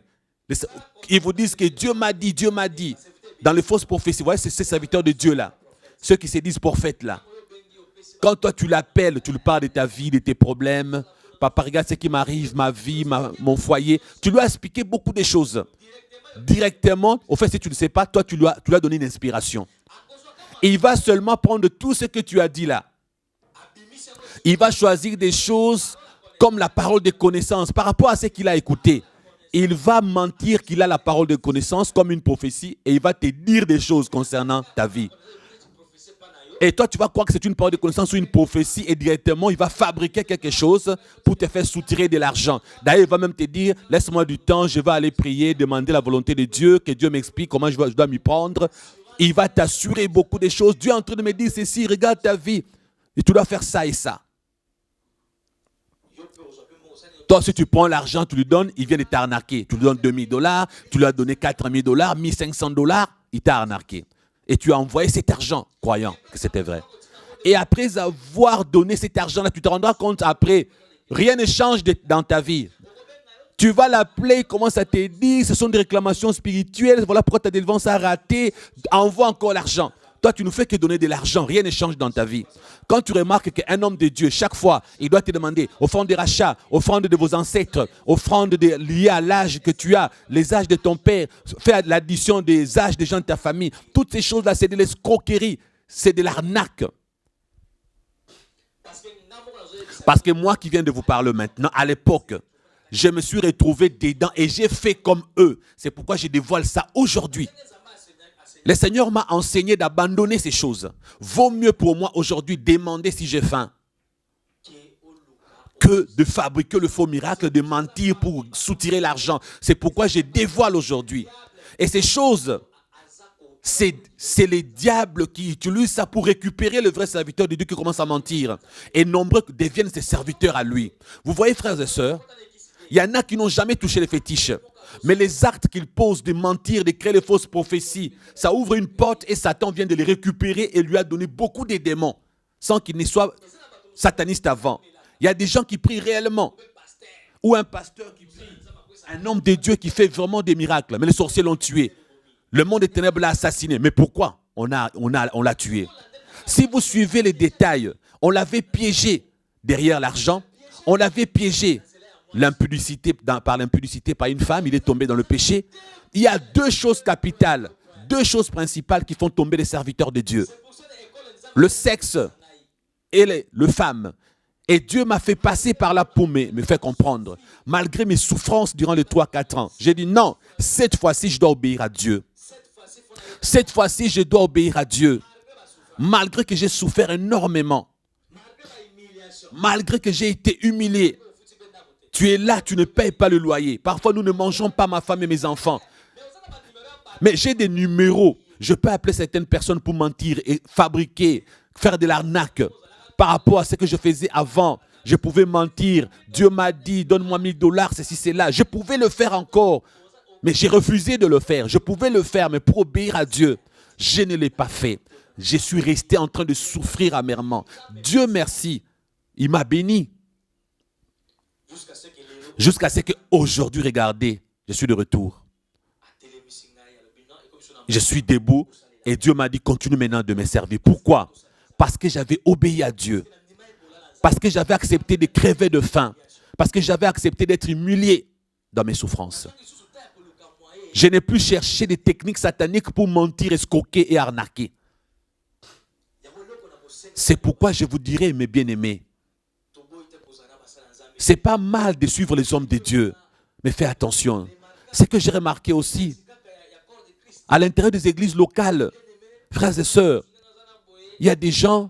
Ils vous disent que Dieu m'a dit, Dieu m'a dit. Dans les fausses prophéties, vous voyez, c'est ces serviteurs de Dieu là. Ceux qui se disent prophètes là. Quand toi tu l'appelles, tu lui parles de ta vie, de tes problèmes. Papa, regarde ce qui m'arrive, ma vie, mon foyer. Tu lui as expliqué beaucoup de choses. Directement, au fait, si tu ne sais pas, toi tu lui as donné une inspiration. Et il va seulement prendre tout ce que tu as dit là. Il va choisir des choses comme la parole de connaissance par rapport à ce qu'il a écouté. Il va mentir qu'il a la parole de connaissance comme une prophétie et il va te dire des choses concernant ta vie. Et toi, tu vas croire que c'est une parole de connaissance ou une prophétie et directement, il va fabriquer quelque chose pour te faire soutirer de l'argent. D'ailleurs, il va même te dire, laisse-moi du temps, je vais aller prier, demander la volonté de Dieu, que Dieu m'explique comment je dois m'y prendre. Il va t'assurer beaucoup de choses. Dieu est en train de me dire ceci, regarde ta vie. Et tu dois faire ça et ça. Toi, si tu prends l'argent, tu lui donnes, il vient de t'arnaquer. Tu lui donnes $2000, tu lui as donné $4000, $1500, il t'a arnaqué. Et tu as envoyé cet argent, croyant que c'était vrai. Et après avoir donné cet argent-là, tu te rendras compte après, rien ne change dans ta vie. Tu vas l'appeler, il commence à te dire, ce sont des réclamations spirituelles, voilà pourquoi ta délivrance a raté, envoie encore l'argent. Toi, tu ne fais que donner de l'argent, rien ne change dans ta vie. Quand tu remarques qu'un homme de Dieu, chaque fois, il doit te demander offrande de rachat, offrande de vos ancêtres, offrande liée à l'âge que tu as, les âges de ton père, fais l'addition des âges des gens de ta famille. Toutes ces choses-là, c'est de l'escroquerie, c'est de l'arnaque. Parce que moi qui viens de vous parler maintenant, à l'époque, je me suis retrouvé dedans et j'ai fait comme eux. C'est pourquoi je dévoile ça aujourd'hui. Le Seigneur m'a enseigné d'abandonner ces choses. Vaut mieux pour moi aujourd'hui demander si j'ai faim que de fabriquer le faux miracle, de mentir pour soutirer l'argent. C'est pourquoi je dévoile aujourd'hui. Et ces choses, c'est les diables qui utilisent ça pour récupérer le vrai serviteur de Dieu qui commence à mentir. Et nombreux deviennent ses serviteurs à lui. Vous voyez, frères et sœurs, il y en a qui n'ont jamais touché les fétiches. Mais les actes qu'ils posent de mentir, de créer les fausses prophéties, ça ouvre une porte et Satan vient de les récupérer et lui a donné beaucoup de démons sans qu'il ne soit sataniste avant. Il y a des gens qui prient réellement. Ou un pasteur qui prie. Un homme de Dieu qui fait vraiment des miracles. Mais les sorciers l'ont tué. Le monde des ténèbres l'a assassiné. Mais pourquoi on l'a tué? Si vous suivez les détails, on l'avait piégé derrière l'argent. On l'avait piégé par l'impudicité par une femme, il est tombé dans le péché. Il y a deux choses capitales, deux choses principales qui font tomber les serviteurs de Dieu. Le sexe et le femme. Et Dieu m'a fait passer par là pour me faire comprendre. Malgré mes souffrances durant les 3-4 ans, j'ai dit non, cette fois-ci je dois obéir à Dieu. Cette fois-ci je dois obéir à Dieu. Malgré que j'ai souffert énormément. Malgré que j'ai été humilié. Tu es là, tu ne payes pas le loyer. Parfois, nous ne mangeons pas, ma femme et mes enfants. Mais j'ai des numéros. Je peux appeler certaines personnes pour mentir et fabriquer, faire de l'arnaque. Par rapport à ce que je faisais avant, je pouvais mentir. Dieu m'a dit, donne-moi $1000, ceci, cela. Je pouvais le faire encore. Mais j'ai refusé de le faire. Je pouvais le faire, mais pour obéir à Dieu, je ne l'ai pas fait. Je suis resté en train de souffrir amèrement. Dieu merci, il m'a béni. Jusqu'à ce qu'aujourd'hui, regardez, je suis de retour. Je suis debout et Dieu m'a dit, continue maintenant de me servir. Pourquoi? Parce que j'avais obéi à Dieu. Parce que j'avais accepté de crever de faim. Parce que j'avais accepté d'être humilié dans mes souffrances. Je n'ai plus cherché des techniques sataniques pour mentir, escroquer et arnaquer. C'est pourquoi je vous dirai, mes bien-aimés, c'est pas mal de suivre les hommes de Dieu, mais fais attention. C'est que j'ai remarqué aussi, à l'intérieur des églises locales, frères et sœurs, il y a des gens,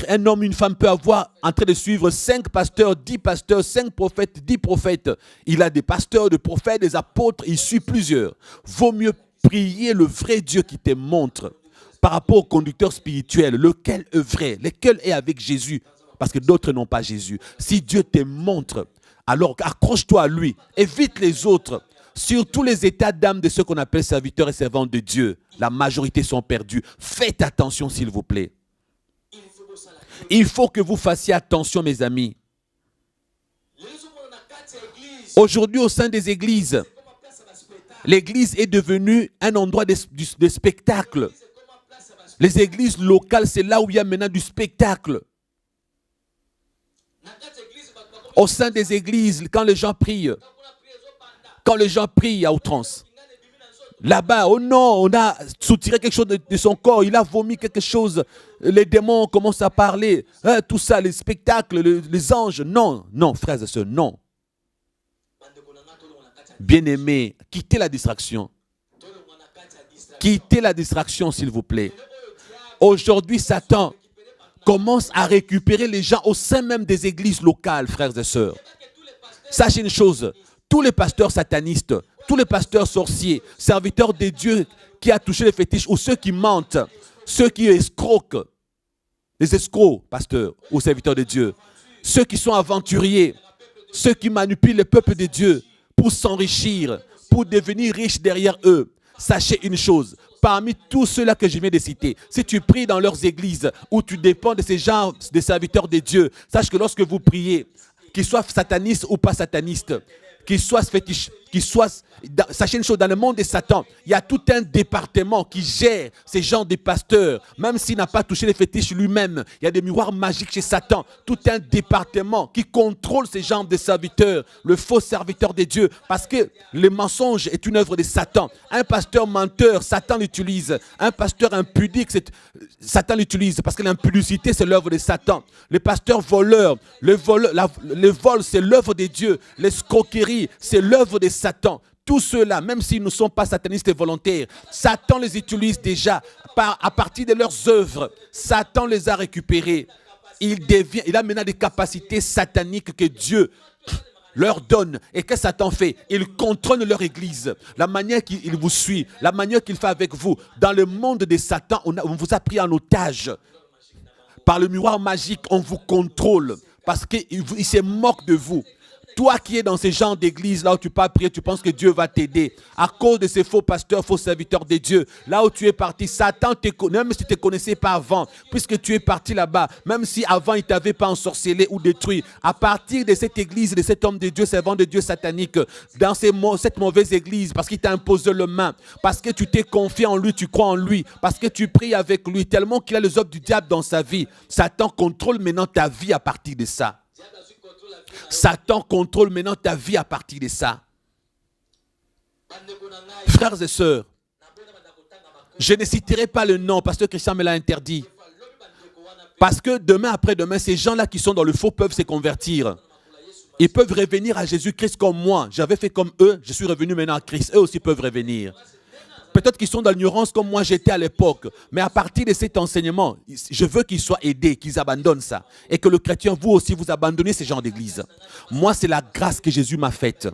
un homme, une femme peut avoir en train de suivre 5 pasteurs, 10 pasteurs, 5 prophètes, 10 prophètes. Il a des pasteurs, des prophètes, des apôtres, il suit plusieurs. Vaut mieux prier le vrai Dieu qui te montre par rapport au conducteur spirituel, lequel est vrai, lequel est avec Jésus. Parce que d'autres n'ont pas Jésus. Si Dieu te montre, alors accroche-toi à lui. Évite les autres. Sur tous les états d'âme de ceux qu'on appelle serviteurs et servantes de Dieu, la majorité sont perdus. Faites attention s'il vous plaît. Il faut que vous fassiez attention mes amis. Aujourd'hui au sein des églises, l'église est devenue un endroit de spectacle. Les églises locales, c'est là où il y a maintenant du spectacle. Au sein des églises, quand les gens prient à outrance, là-bas, oh non, on a soutiré quelque chose de son corps, il a vomi quelque chose, les démons commencent à parler, hein, tout ça, les spectacles, les anges, non, non, frères et sœurs, non. Bien-aimés, quittez la distraction. Quittez la distraction, s'il vous plaît. Aujourd'hui, Satan commence à récupérer les gens au sein même des églises locales, frères et sœurs. Sachez une chose, tous les pasteurs satanistes, tous les pasteurs sorciers, serviteurs de Dieu qui a touché les fétiches, ou ceux qui mentent, ceux qui escroquent, les escrocs, pasteurs ou serviteurs de Dieu, ceux qui sont aventuriers, ceux qui manipulent le peuple de Dieu pour s'enrichir, pour devenir riches derrière eux. Sachez une chose, parmi tous ceux-là que je viens de citer, si tu pries dans leurs églises ou tu dépends de ces gens, des serviteurs de Dieu, sache que lorsque vous priez, qu'ils soient satanistes ou pas satanistes, qu'ils soient fétiches, qu'ils soient... Sachez une chose, dans le monde de Satan, il y a tout un département qui gère ces gens de pasteurs. Même s'il n'a pas touché les fétiches lui-même, il y a des miroirs magiques chez Satan. Tout un département qui contrôle ces gens de serviteurs, le faux serviteur de Dieu. Parce que le mensonge est une œuvre de Satan. Un pasteur menteur, Satan l'utilise. Un pasteur impudique, Satan l'utilise. Parce que l'impudicité, c'est l'œuvre de Satan. Le pasteur voleur, le vol, c'est l'œuvre de Dieu. L'escroquerie, c'est l'œuvre de Satan. Tous ceux-là, même s'ils ne sont pas satanistes et volontaires, Satan les utilise déjà à partir de leurs œuvres. Satan les a récupérés. Il a maintenant des capacités sataniques que Dieu leur donne. Et qu'est-ce que Satan fait? Il contrôle leur église. La manière qu'il vous suit, la manière qu'il fait avec vous. Dans le monde de Satan, on vous a pris en otage. Par le miroir magique, on vous contrôle. Parce qu'il se moque de vous. Toi qui es dans ces genres d'église, là où tu peux prier, tu penses que Dieu va t'aider. À cause de ces faux pasteurs, faux serviteurs de Dieu, là où tu es parti, Satan te connaît, même si tu ne te connaissais pas avant, puisque tu es parti là-bas, même si avant il ne t'avait pas ensorcelé ou détruit, à partir de cette église, de cet homme de Dieu, servant de Dieu satanique, dans cette mauvaise église, parce qu'il t'a imposé le main, parce que tu t'es confié en lui, tu crois en lui, parce que tu pries avec lui, tellement qu'il a les œuvres du diable dans sa vie, Satan contrôle maintenant ta vie à partir de ça. Satan contrôle maintenant ta vie à partir de ça. Frères et sœurs, je ne citerai pas le nom, pasteur Christian me l'a interdit. Parce que demain après-demain, ces gens-là qui sont dans le faux peuvent se convertir. Ils peuvent revenir à Jésus-Christ comme moi. J'avais fait comme eux, je suis revenu maintenant à Christ. Eux aussi peuvent revenir. Peut-être qu'ils sont dans l'ignorance comme moi j'étais à l'époque. Mais à partir de cet enseignement, je veux qu'ils soient aidés, qu'ils abandonnent ça. Et que le chrétien, vous aussi, vous abandonnez ces genres d'église. Moi, c'est la grâce que Jésus m'a faite.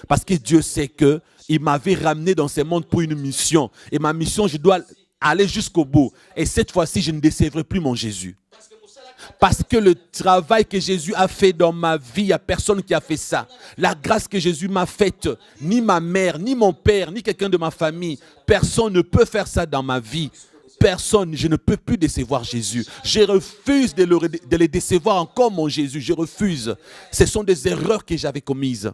Parce que Dieu sait qu'il m'avait ramené dans ce monde pour une mission. Et ma mission, je dois aller jusqu'au bout. Et cette fois-ci, je ne décevrai plus mon Jésus. Parce que le travail que Jésus a fait dans ma vie, il n'y a personne qui a fait ça. La grâce que Jésus m'a faite, ni ma mère, ni mon père, ni quelqu'un de ma famille, personne ne peut faire ça dans ma vie. Personne, je ne peux plus décevoir Jésus. Je refuse de les décevoir encore, mon Jésus. Je refuse. Ce sont des erreurs que j'avais commises.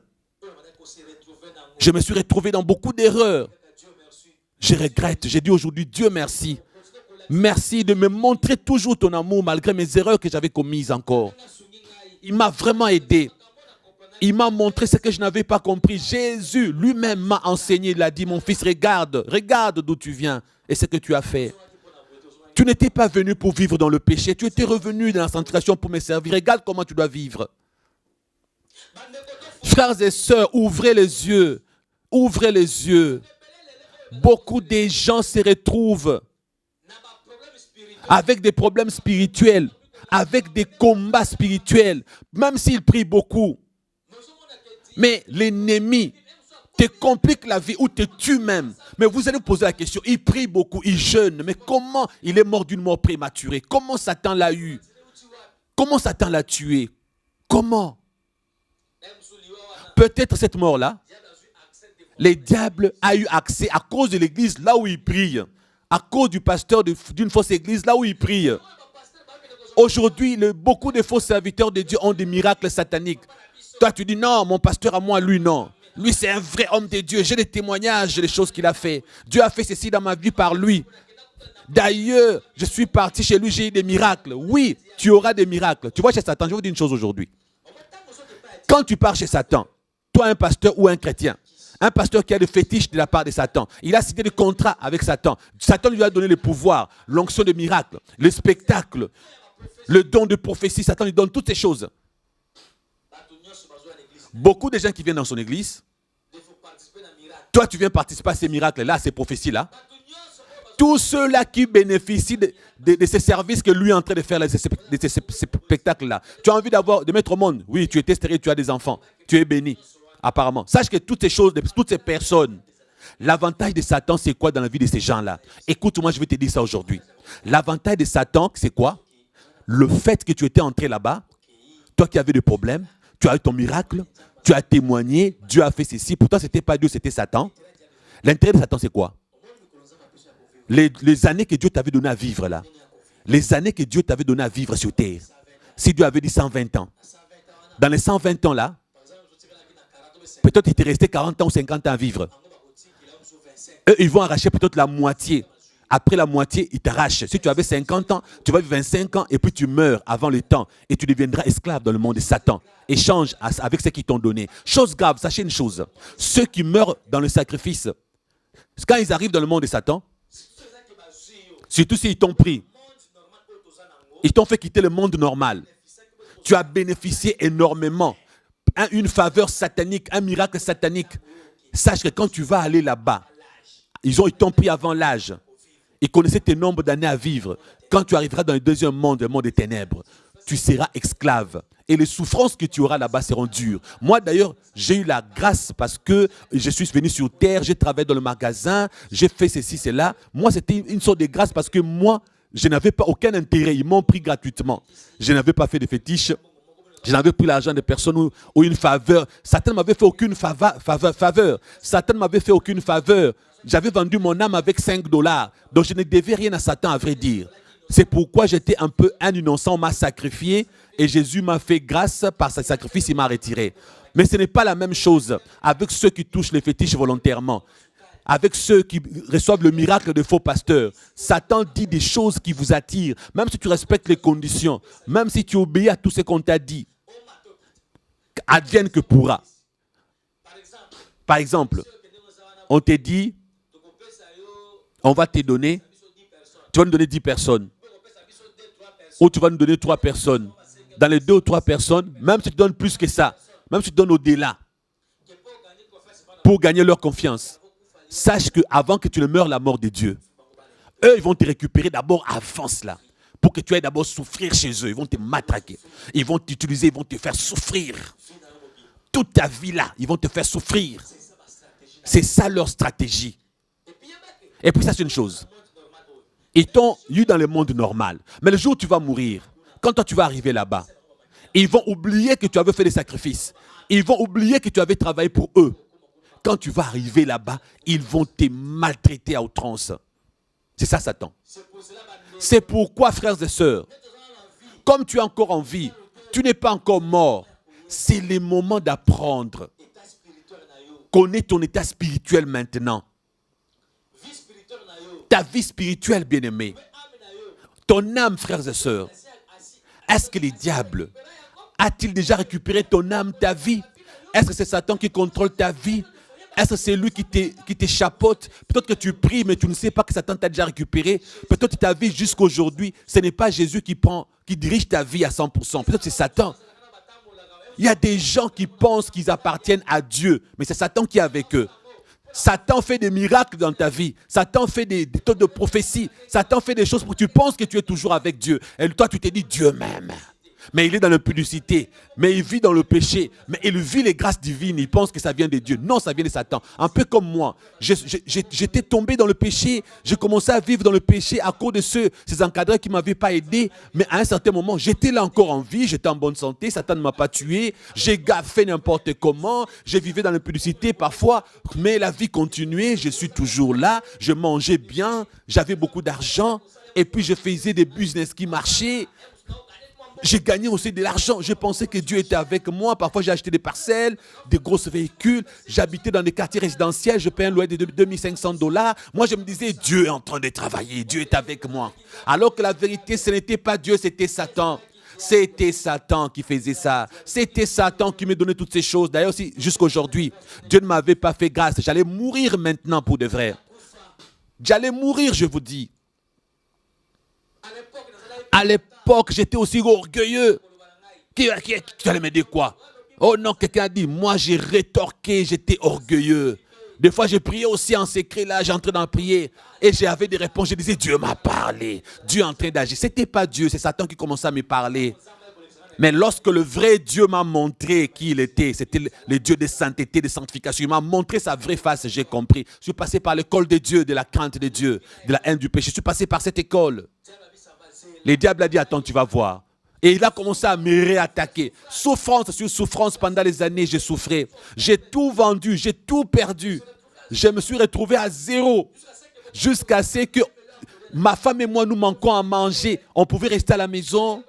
Je me suis retrouvé dans beaucoup d'erreurs. Je regrette. J'ai dit aujourd'hui, Dieu merci. Merci de me montrer toujours ton amour malgré mes erreurs que j'avais commises encore. Il m'a vraiment aidé. Il m'a montré ce que je n'avais pas compris. Jésus lui-même m'a enseigné. Il a dit, mon fils, regarde d'où tu viens et ce que tu as fait. Tu n'étais pas venu pour vivre dans le péché. Tu étais revenu dans la sanctification pour me servir. Regarde comment tu dois vivre. Frères et sœurs, ouvrez les yeux. Ouvrez les yeux. Beaucoup de gens se retrouvent avec des problèmes spirituels, avec des combats spirituels, même s'ils prient beaucoup. Mais l'ennemi te complique la vie ou te tue même. Mais vous allez vous poser la question, il prie beaucoup, il jeûne, mais comment il est mort d'une mort prématurée? Comment Satan l'a eu? Comment Satan l'a tué? Comment? Peut-être cette mort-là, le diable a eu accès à cause de l'église là où il prie. À cause du pasteur d'une fausse église, là où il prie. Aujourd'hui, beaucoup de faux serviteurs de Dieu ont des miracles sataniques. Toi, tu dis non, mon pasteur à moi, lui, non. Lui, c'est un vrai homme de Dieu. J'ai des témoignages des choses qu'il a fait. Dieu a fait ceci dans ma vie par lui. D'ailleurs, je suis parti chez lui, j'ai eu des miracles. Oui, tu auras des miracles. Tu vois, chez Satan, je vais vous dire une chose aujourd'hui. Quand tu pars chez Satan, toi, un pasteur ou un chrétien, un pasteur qui a des fétiches de la part de Satan. Il a signé des contrats avec Satan. Satan lui a donné le pouvoir, l'onction de miracle, le spectacle, le don de prophétie. Satan lui donne toutes ces choses. Beaucoup de gens qui viennent dans son église, toi tu viens participer à ces miracles-là, à ces prophéties-là. Tous ceux-là qui bénéficient de ces services que lui est en train de faire, de ces spectacles-là. Tu as envie de mettre au monde. Oui, tu es stérile, tu as des enfants. Tu es béni. Apparemment. Sache que toutes ces choses, toutes ces personnes, l'avantage de Satan, c'est quoi dans la vie de ces gens-là? Écoute-moi, je vais te dire ça aujourd'hui. L'avantage de Satan, c'est quoi? Le fait que tu étais entré là-bas, Toi qui avais des problèmes, tu as eu ton miracle, tu as témoigné, Dieu a fait ceci. Pourtant, ce n'était pas Dieu, c'était Satan. L'intérêt de Satan, c'est quoi? Les années que Dieu t'avait donné à vivre là. Les années que Dieu t'avait donné à vivre sur terre. Si Dieu avait dit 120 ans. Dans les 120 ans là, peut-être il t'est resté 40 ans ou 50 ans à vivre. Eux, ils vont arracher peut-être la moitié. Après la moitié, ils t'arrachent. Si tu avais 50 ans, tu vas vivre 25 ans et puis tu meurs avant le temps. Et tu deviendras esclave dans le monde de Satan. Échange avec ceux qui t'ont donné. Chose grave, sachez une chose. Ceux qui meurent dans le sacrifice, quand ils arrivent dans le monde de Satan, surtout s'ils t'ont pris, ils t'ont fait quitter le monde normal. Tu as bénéficié énormément. Une faveur satanique, un miracle satanique. Sache que quand tu vas aller là-bas, ils t'ont pris avant l'âge. Ils connaissaient tes nombres d'années à vivre. Quand tu arriveras dans le deuxième monde, le monde des ténèbres, tu seras esclave. Et les souffrances que tu auras là-bas seront dures. Moi d'ailleurs, j'ai eu la grâce parce que je suis venu sur terre, j'ai travaillé dans le magasin, j'ai fait ceci, cela. Moi, c'était une sorte de grâce parce que moi, je n'avais pas aucun intérêt. Ils m'ont pris gratuitement. Je n'avais pas fait de fétiche. Je n'avais pris l'argent de personne ou une faveur. Satan ne m'avait fait aucune faveur. Satan ne m'avait fait aucune faveur. J'avais vendu mon âme avec $5. Donc je ne devais rien à Satan, à vrai dire. C'est pourquoi j'étais un peu un innocent. On m'a sacrifié et Jésus m'a fait grâce par ce sacrifice, il m'a retiré. Mais ce n'est pas la même chose avec ceux qui touchent les fétiches volontairement. Avec ceux qui reçoivent le miracle de faux pasteurs. Satan dit des choses qui vous attirent. Même si tu respectes les conditions, même si tu obéis à tout ce qu'on t'a dit, advienne que pourra. Par exemple, on te dit, on va te donner, tu vas nous donner 10 personnes. Ou tu vas nous donner 3 personnes. Dans les 2 ou 3 personnes, même si tu donnes plus que ça, même si tu donnes au-delà, pour gagner leur confiance, sache qu'avant que tu ne meurs la mort de Dieu, eux, ils vont te récupérer d'abord avant cela. Pour que tu ailles d'abord souffrir chez eux. Ils vont te matraquer. Ils vont t'utiliser, ils vont te faire souffrir. Toute ta vie là, ils vont te faire souffrir. C'est ça leur stratégie. Et puis ça, c'est une chose. Ils t'ont eu dans le monde normal. Mais le jour où tu vas mourir, quand toi tu vas arriver là-bas, ils vont oublier que tu avais fait des sacrifices. Ils vont oublier que tu avais travaillé pour eux. Quand tu vas arriver là-bas, ils vont te maltraiter à outrance. C'est ça, Satan. C'est pourquoi, frères et sœurs, comme tu es encore en vie, tu n'es pas encore mort. C'est le moment d'apprendre. Connais ton état spirituel maintenant. Ta vie spirituelle, bien-aimée. Ton âme, frères et sœurs. Est-ce que le diable a-t-il déjà récupéré ton âme, ta vie? Est-ce que c'est Satan qui contrôle ta vie? Est-ce que c'est lui qui t'échapeaute? Peut-être que tu pries, mais tu ne sais pas que Satan t'a déjà récupéré. Peut-être que ta vie jusqu'à aujourd'hui, ce n'est pas Jésus qui dirige ta vie à 100%. Peut-être que c'est Satan. Il y a des gens qui pensent qu'ils appartiennent à Dieu, mais c'est Satan qui est avec eux. Satan fait des miracles dans ta vie. Satan fait des tas de prophéties. Satan fait des choses pour que tu penses que tu es toujours avec Dieu. Et toi, tu te dis Dieu m'aime. Mais il est dans l'impudicité. Mais il vit dans le péché. Mais il vit les grâces divines. Il pense que ça vient de Dieu. Non, ça vient de Satan. Un peu comme moi. J'étais tombé dans le péché. J'ai commencé à vivre dans le péché à cause de ces encadreurs qui ne m'avaient pas aidé. Mais à un certain moment, j'étais là encore en vie. J'étais en bonne santé. Satan ne m'a pas tué. J'ai fait n'importe comment. J'ai vécu dans l'impudicité parfois. Mais la vie continuait. Je suis toujours là. Je mangeais bien. J'avais beaucoup d'argent. Et puis je faisais des business qui marchaient. J'ai gagné aussi de l'argent. Je pensais que Dieu était avec moi. Parfois, j'ai acheté des parcelles, des gros véhicules. J'habitais dans des quartiers résidentiels. Je payais un loyer de $2500. Moi, je me disais, Dieu est en train de travailler. Dieu est avec moi. Alors que la vérité, ce n'était pas Dieu, c'était Satan. C'était Satan qui faisait ça. C'était Satan qui me donnait toutes ces choses. D'ailleurs, si jusqu'à aujourd'hui, Dieu ne m'avait pas fait grâce. J'allais mourir maintenant pour de vrai. J'allais mourir, je vous dis. À l'époque, j'étais aussi orgueilleux. Tu allais me dire quoi? Oh non, quelqu'un a dit, moi j'ai rétorqué, j'étais orgueilleux. Des fois, je priais aussi en secret, là, j'entrais dans la prière. Et j'avais des réponses, je disais, Dieu m'a parlé. Dieu est en train d'agir. Ce n'était pas Dieu, c'est Satan qui commençait à me parler. Mais lorsque le vrai Dieu m'a montré qui il était, c'était le Dieu de sainteté, de sanctification. Il m'a montré sa vraie face, j'ai compris. Je suis passé par l'école de Dieu, de la crainte de Dieu, de la haine du péché. Je suis passé par cette école. Le diable a dit, attends, tu vas voir. Et il a commencé à me réattaquer. Souffrance sur souffrance pendant les années, j'ai souffert. J'ai tout vendu, j'ai tout perdu. Je me suis retrouvé à zéro. Jusqu'à ce que ma femme et moi, nous manquons à manger. On pouvait rester à la maison.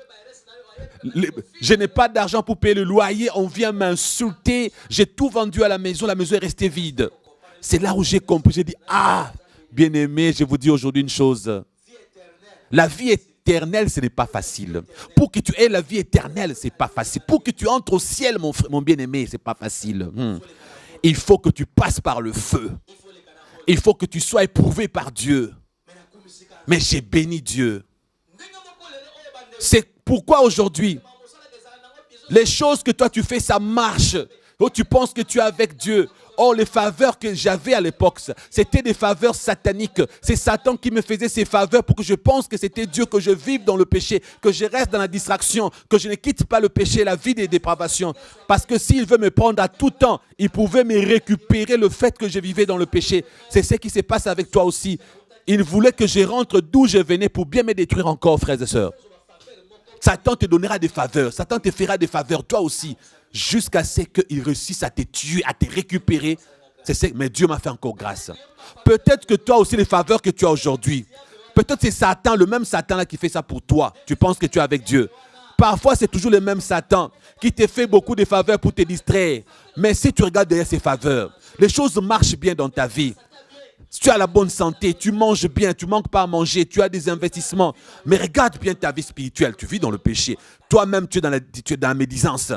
Je n'ai pas d'argent pour payer le loyer. On vient m'insulter. J'ai tout vendu à la maison est restée vide. C'est là où j'ai compris. J'ai dit, ah, bien-aimé, je vous dis aujourd'hui une chose. La vie éternelle, ce n'est pas facile. Pour que tu aies la vie éternelle, ce n'est pas facile. Pour que tu entres au ciel, mon bien-aimé, ce n'est pas facile. Il faut que tu passes par le feu. Il faut que tu sois éprouvé par Dieu. Mais j'ai béni Dieu. C'est pourquoi aujourd'hui, les choses que toi tu fais, ça marche. Oh, tu penses que tu es avec Dieu. Oh, les faveurs que j'avais à l'époque, c'était des faveurs sataniques. C'est Satan qui me faisait ces faveurs pour que je pense que c'était Dieu, que je vive dans le péché, que je reste dans la distraction, que je ne quitte pas le péché, la vie des dépravations. Parce que s'il veut me prendre à tout temps, il pouvait me récupérer le fait que je vivais dans le péché. C'est ce qui se passe avec toi aussi. Il voulait que je rentre d'où je venais pour bien me détruire encore, frères et sœurs. Satan te donnera des faveurs. Satan te fera des faveurs, toi aussi. Jusqu'à ce qu'il réussisse à te tuer, à te récupérer. Mais Dieu m'a fait encore grâce. Peut-être que toi aussi, les faveurs que tu as aujourd'hui, peut-être c'est Satan, le même Satan là qui fait ça pour toi. Tu penses que tu es avec Dieu. Parfois, c'est toujours le même Satan qui te fait beaucoup de faveurs pour te distraire. Mais si tu regardes derrière ces faveurs, les choses marchent bien dans ta vie. Si tu as la bonne santé, tu manges bien, tu ne manques pas à manger, tu as des investissements. Mais regarde bien ta vie spirituelle, tu vis dans le péché. Toi-même, tu es dans la médisance.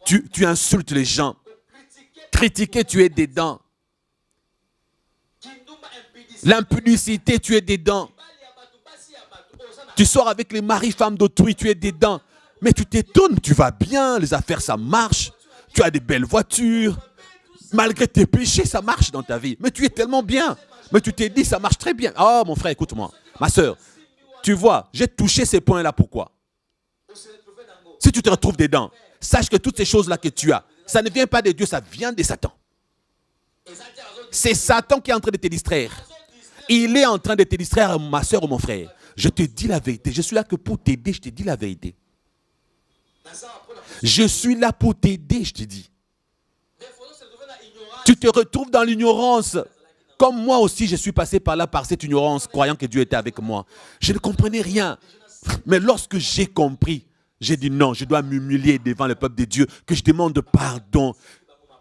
Tu insultes les gens. Critiquer, tu es dedans. L'impudicité, tu es dedans. Tu sors avec les maris, femmes d'autrui, tu es dedans. Mais tu t'étonnes, tu vas bien, les affaires, ça marche. Tu as des belles voitures. Malgré tes péchés, ça marche dans ta vie. Mais tu es tellement bien. Mais tu t'es dit, ça marche très bien. Oh, mon frère, écoute-moi. Ma soeur, tu vois, j'ai touché ces points-là. Pourquoi? Si tu te retrouves dedans, sache que toutes ces choses-là que tu as, ça ne vient pas de Dieu, ça vient de Satan. C'est Satan qui est en train de te distraire. Il est en train de te distraire, ma soeur ou mon frère. Je te dis la vérité. Je suis là que pour t'aider, je te dis la vérité. Je suis là pour t'aider, je te dis. Tu te retrouves dans l'ignorance. Comme moi aussi, je suis passé par là, par cette ignorance, croyant que Dieu était avec moi. Je ne comprenais rien. Mais lorsque j'ai compris, j'ai dit non, je dois m'humilier devant le peuple de Dieu, que je demande pardon.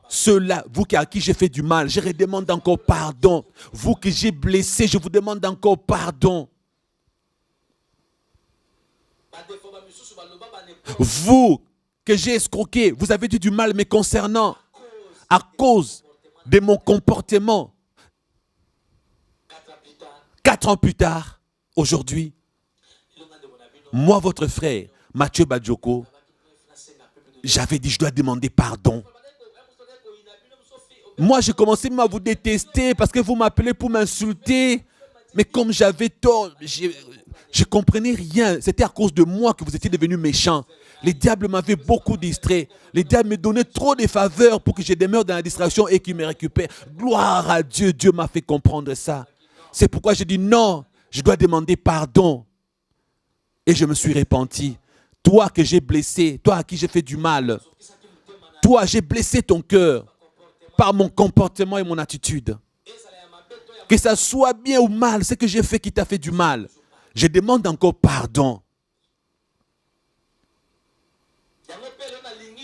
Ceux-là, vous à qui j'ai fait du mal, je redemande encore pardon. Vous que j'ai blessé, je vous demande encore pardon. Vous que j'ai escroqué, vous avez dit du mal me concernant à cause de mon comportement. 4 ans plus tard, aujourd'hui, moi, votre frère, Mathieu Badjoko, j'avais dit, je dois demander pardon. Moi, j'ai commencé même à vous détester parce que vous m'appelez pour m'insulter. Mais comme j'avais tort, je ne comprenais rien. C'était à cause de moi que vous étiez devenus méchants. Les diables m'avaient beaucoup distrait. Les diables me donnaient trop de faveurs pour que je demeure dans la distraction et qu'ils me récupèrent. Gloire à Dieu, Dieu m'a fait comprendre ça. C'est pourquoi j'ai dit non, je dois demander pardon. Et je me suis repenti. Toi que j'ai blessé, toi à qui j'ai fait du mal, toi j'ai blessé ton cœur par mon comportement et mon attitude. Que ça soit bien ou mal, ce que j'ai fait qui t'a fait du mal, je demande encore pardon.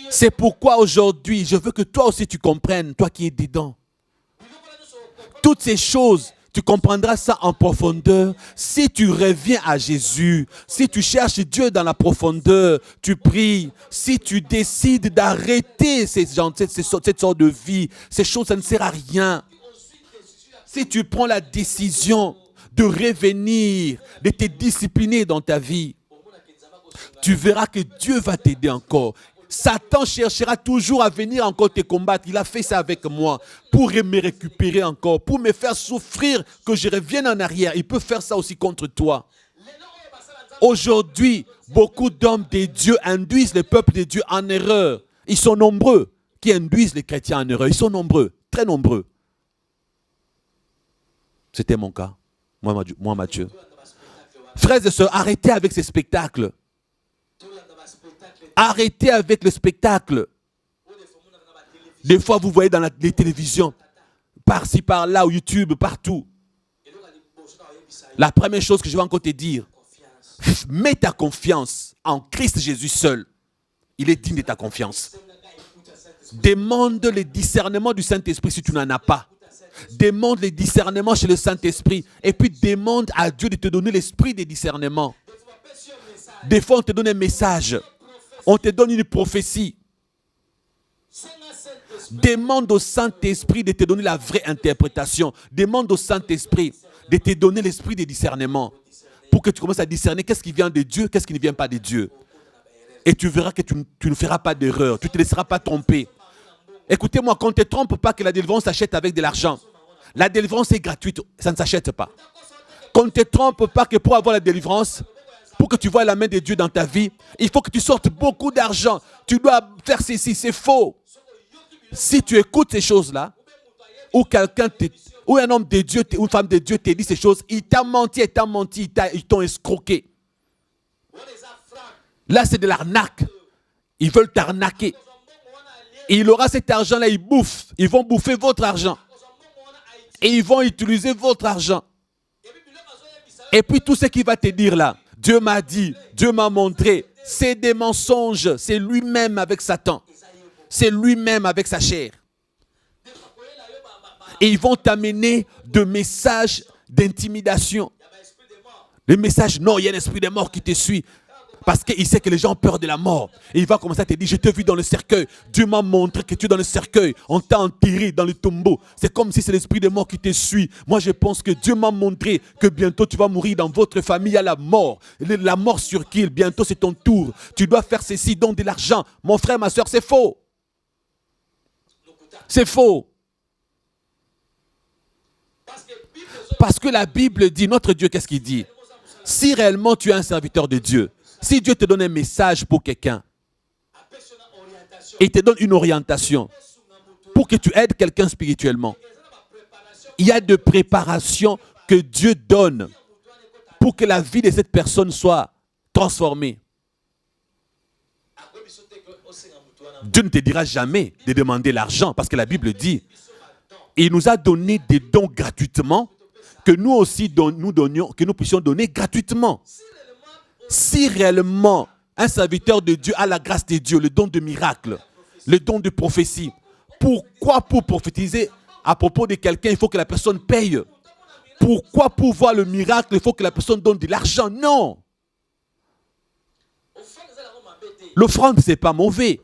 C'est pourquoi aujourd'hui, je veux que toi aussi tu comprennes, toi qui es dedans. Toutes ces choses, tu comprendras ça en profondeur. Si tu reviens à Jésus, si tu cherches Dieu dans la profondeur, tu pries. Si tu décides d'arrêter cette sorte de vie, ces choses, ça ne sert à rien. Si tu prends la décision de revenir, de te discipliner dans ta vie, tu verras que Dieu va t'aider encore. Satan cherchera toujours à venir encore te combattre. Il a fait ça avec moi pour me récupérer encore, pour me faire souffrir, que je revienne en arrière. Il peut faire ça aussi contre toi. Aujourd'hui, beaucoup d'hommes de Dieu induisent le peuple de Dieu en erreur. Ils sont nombreux qui induisent les chrétiens en erreur. Ils sont nombreux, très nombreux. C'était mon cas, moi Mathieu. Frères et sœurs, arrêtez avec ces spectacles. Arrêtez avec le spectacle. Des fois, vous voyez dans les télévisions, par-ci, par-là, au YouTube, partout. La première chose que je vais encore te dire, mets ta confiance en Christ Jésus seul. Il est digne de ta confiance. Demande le discernement du Saint-Esprit si tu n'en as pas. Demande le discernement chez le Saint-Esprit. Et puis demande à Dieu de te donner l'esprit de discernement. Des fois, on te donne un message. On te donne une prophétie. Demande au Saint-Esprit de te donner la vraie interprétation. Demande au Saint-Esprit de te donner l'esprit de discernement. Pour que tu commences à discerner qu'est-ce qui vient de Dieu, qu'est-ce qui ne vient pas de Dieu. Et tu verras que tu ne feras pas d'erreur. Tu ne te laisseras pas tromper. Écoutez-moi, qu'on ne te trompe pas que la délivrance s'achète avec de l'argent. La délivrance est gratuite, ça ne s'achète pas. Qu'on ne te trompe pas que pour avoir la délivrance, pour que tu vois la main de Dieu dans ta vie, il faut que tu sortes beaucoup d'argent. Tu dois faire ceci, c'est faux. Si tu écoutes ces choses-là, ou quelqu'un, ou un homme de Dieu, ou une femme de Dieu te dit ces choses, il t'a menti, ils t'ont escroqué. Là, c'est de l'arnaque. Ils veulent t'arnaquer. Et il aura cet argent-là, ils vont bouffer votre argent. Et ils vont utiliser votre argent. Et puis tout ce qu'il va te dire là, Dieu m'a dit, Dieu m'a montré, c'est des mensonges, c'est lui-même avec Satan. C'est lui-même avec sa chair. Et ils vont t'amener de messages d'intimidation. Le message, non, il y a un esprit de mort qui te suit. Parce qu'il sait que les gens ont peur de la mort. Et il va commencer à te dire, je t'ai vu dans le cercueil. Dieu m'a montré que tu es dans le cercueil. On t'a enterré dans le tombeau. C'est comme si c'est l'esprit de mort qui te suit. Moi, je pense que Dieu m'a montré que bientôt tu vas mourir dans votre famille. Il y a la mort. La mort sur qui? Bientôt c'est ton tour. Tu dois faire ceci, donne de l'argent. Mon frère, ma soeur, c'est faux. C'est faux. Parce que la Bible dit, notre Dieu, qu'est-ce qu'il dit? Si réellement tu es un serviteur de Dieu, si Dieu te donne un message pour quelqu'un, il te donne une orientation pour que tu aides quelqu'un spirituellement, il y a de préparation que Dieu donne pour que la vie de cette personne soit transformée. Dieu ne te dira jamais de demander l'argent parce que la Bible dit, il nous a donné des dons gratuitement que nous aussi que nous puissions donner gratuitement. Si réellement un serviteur de Dieu a la grâce de Dieu, le don de miracle, le don de prophétie, pourquoi pour prophétiser à propos de quelqu'un, il faut que la personne paye? Pourquoi pour voir le miracle, il faut que la personne donne de l'argent? Non. L'offrande, ce n'est pas mauvais.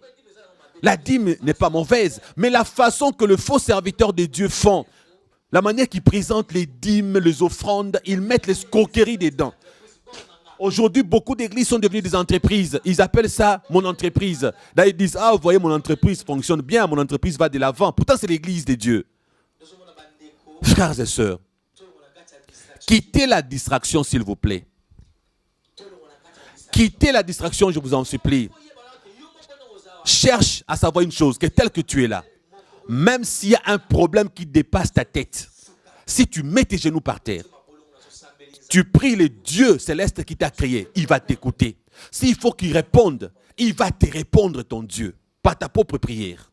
La dîme n'est pas mauvaise. Mais la façon que le faux serviteur de Dieu font, la manière qu'ils présentent les dîmes, les offrandes, ils mettent les escroqueries dedans. Aujourd'hui, beaucoup d'églises sont devenues des entreprises. Ils appellent ça mon entreprise. Là, ils disent, ah, vous voyez, mon entreprise fonctionne bien, mon entreprise va de l'avant. Pourtant, c'est l'église de Dieu. Frères et sœurs, quittez la distraction, s'il vous plaît. Quittez la distraction, je vous en supplie. Cherche à savoir une chose, que tel que tu es là, même s'il y a un problème qui dépasse ta tête, si tu mets tes genoux par terre, tu pries le Dieu céleste qui t'a créé, il va t'écouter. S'il faut qu'il réponde, il va te répondre, ton Dieu, par ta propre prière.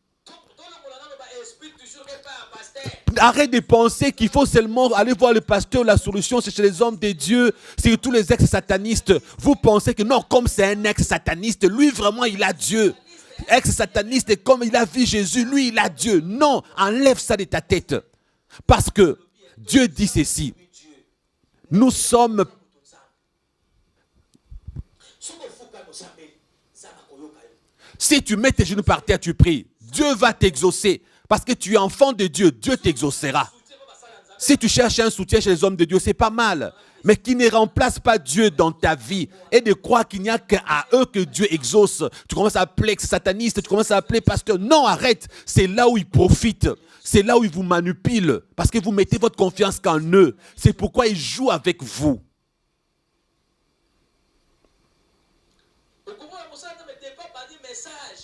Arrête de penser qu'il faut seulement aller voir le pasteur, la solution c'est chez les hommes de Dieu, surtout les ex-satanistes. Vous pensez que non, comme c'est un ex-sataniste, lui vraiment il a Dieu. Ex-sataniste, comme il a vu Jésus, lui il a Dieu. Non, enlève ça de ta tête. Parce que Dieu dit ceci. Nous sommes... Si tu mets tes genoux par terre, tu pries, Dieu va t'exaucer. Parce que tu es enfant de Dieu, Dieu t'exaucera. Si tu cherches un soutien chez les hommes de Dieu, c'est pas mal. Mais qui ne remplace pas Dieu dans ta vie. Et de croire qu'il n'y a qu'à eux que Dieu exauce. Tu commences à appeler sataniste, tu commences à appeler pasteur. Non, arrête. C'est là où ils profitent. C'est là où ils vous manipulent. Parce que vous mettez votre confiance qu'en eux. C'est pourquoi ils jouent avec vous.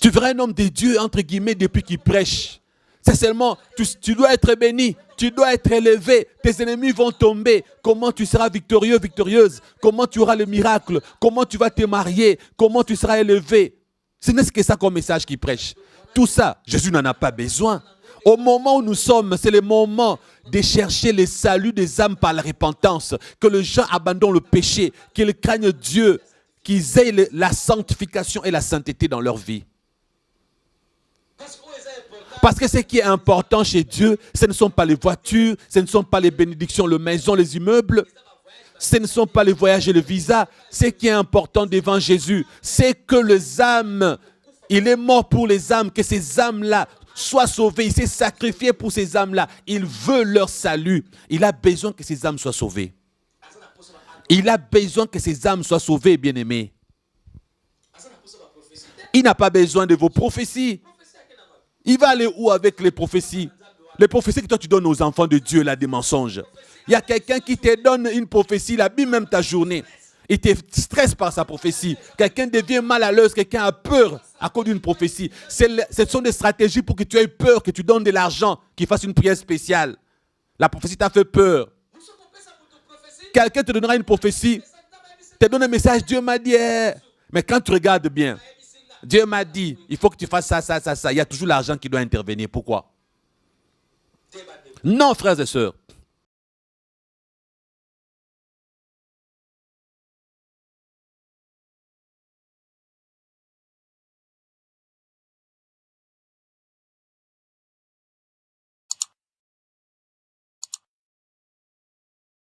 Tu verras un homme de Dieu, entre guillemets, depuis qu'il prêche. C'est seulement, tu dois être béni, tu dois être élevé, tes ennemis vont tomber. Comment tu seras victorieux, victorieuse? Comment tu auras le miracle? Comment tu vas te marier? Comment tu seras élevé? Ce n'est que ça comme message qu'il prêche. Tout ça, Jésus n'en a pas besoin. Au moment où nous sommes, c'est le moment de chercher le salut des âmes par la repentance. Que les gens abandonnent le péché, qu'ils craignent Dieu, qu'ils aient la sanctification et la sainteté dans leur vie. Parce que ce qui est important chez Dieu, ce ne sont pas les voitures, ce ne sont pas les bénédictions, les maisons, les immeubles, ce ne sont pas les voyages et le visa. Ce qui est important devant Jésus, c'est que les âmes, il est mort pour les âmes, que ces âmes-là soient sauvées. Il s'est sacrifié pour ces âmes-là. Il veut leur salut. Il a besoin que ces âmes soient sauvées. Il a besoin que ces âmes soient sauvées, bien-aimés. Il n'a pas besoin de vos prophéties. Il va aller où avec les prophéties? Les prophéties que toi tu donnes aux enfants de Dieu, là, des mensonges. Il y a quelqu'un qui te donne une prophétie, il abîme même ta journée. Il te stresse par sa prophétie. Quelqu'un devient mal à l'aise, quelqu'un a peur à cause d'une prophétie. Ce sont des stratégies pour que tu aies peur, que tu donnes de l'argent, qu'il fasse une prière spéciale. La prophétie t'a fait peur. Quelqu'un te donnera une prophétie, te donne un message, Dieu m'a dit, mais quand tu regardes bien, Dieu m'a dit, il faut que tu fasses ça, ça, ça, ça. Il y a toujours l'argent qui doit intervenir. Pourquoi? Non, frères et sœurs.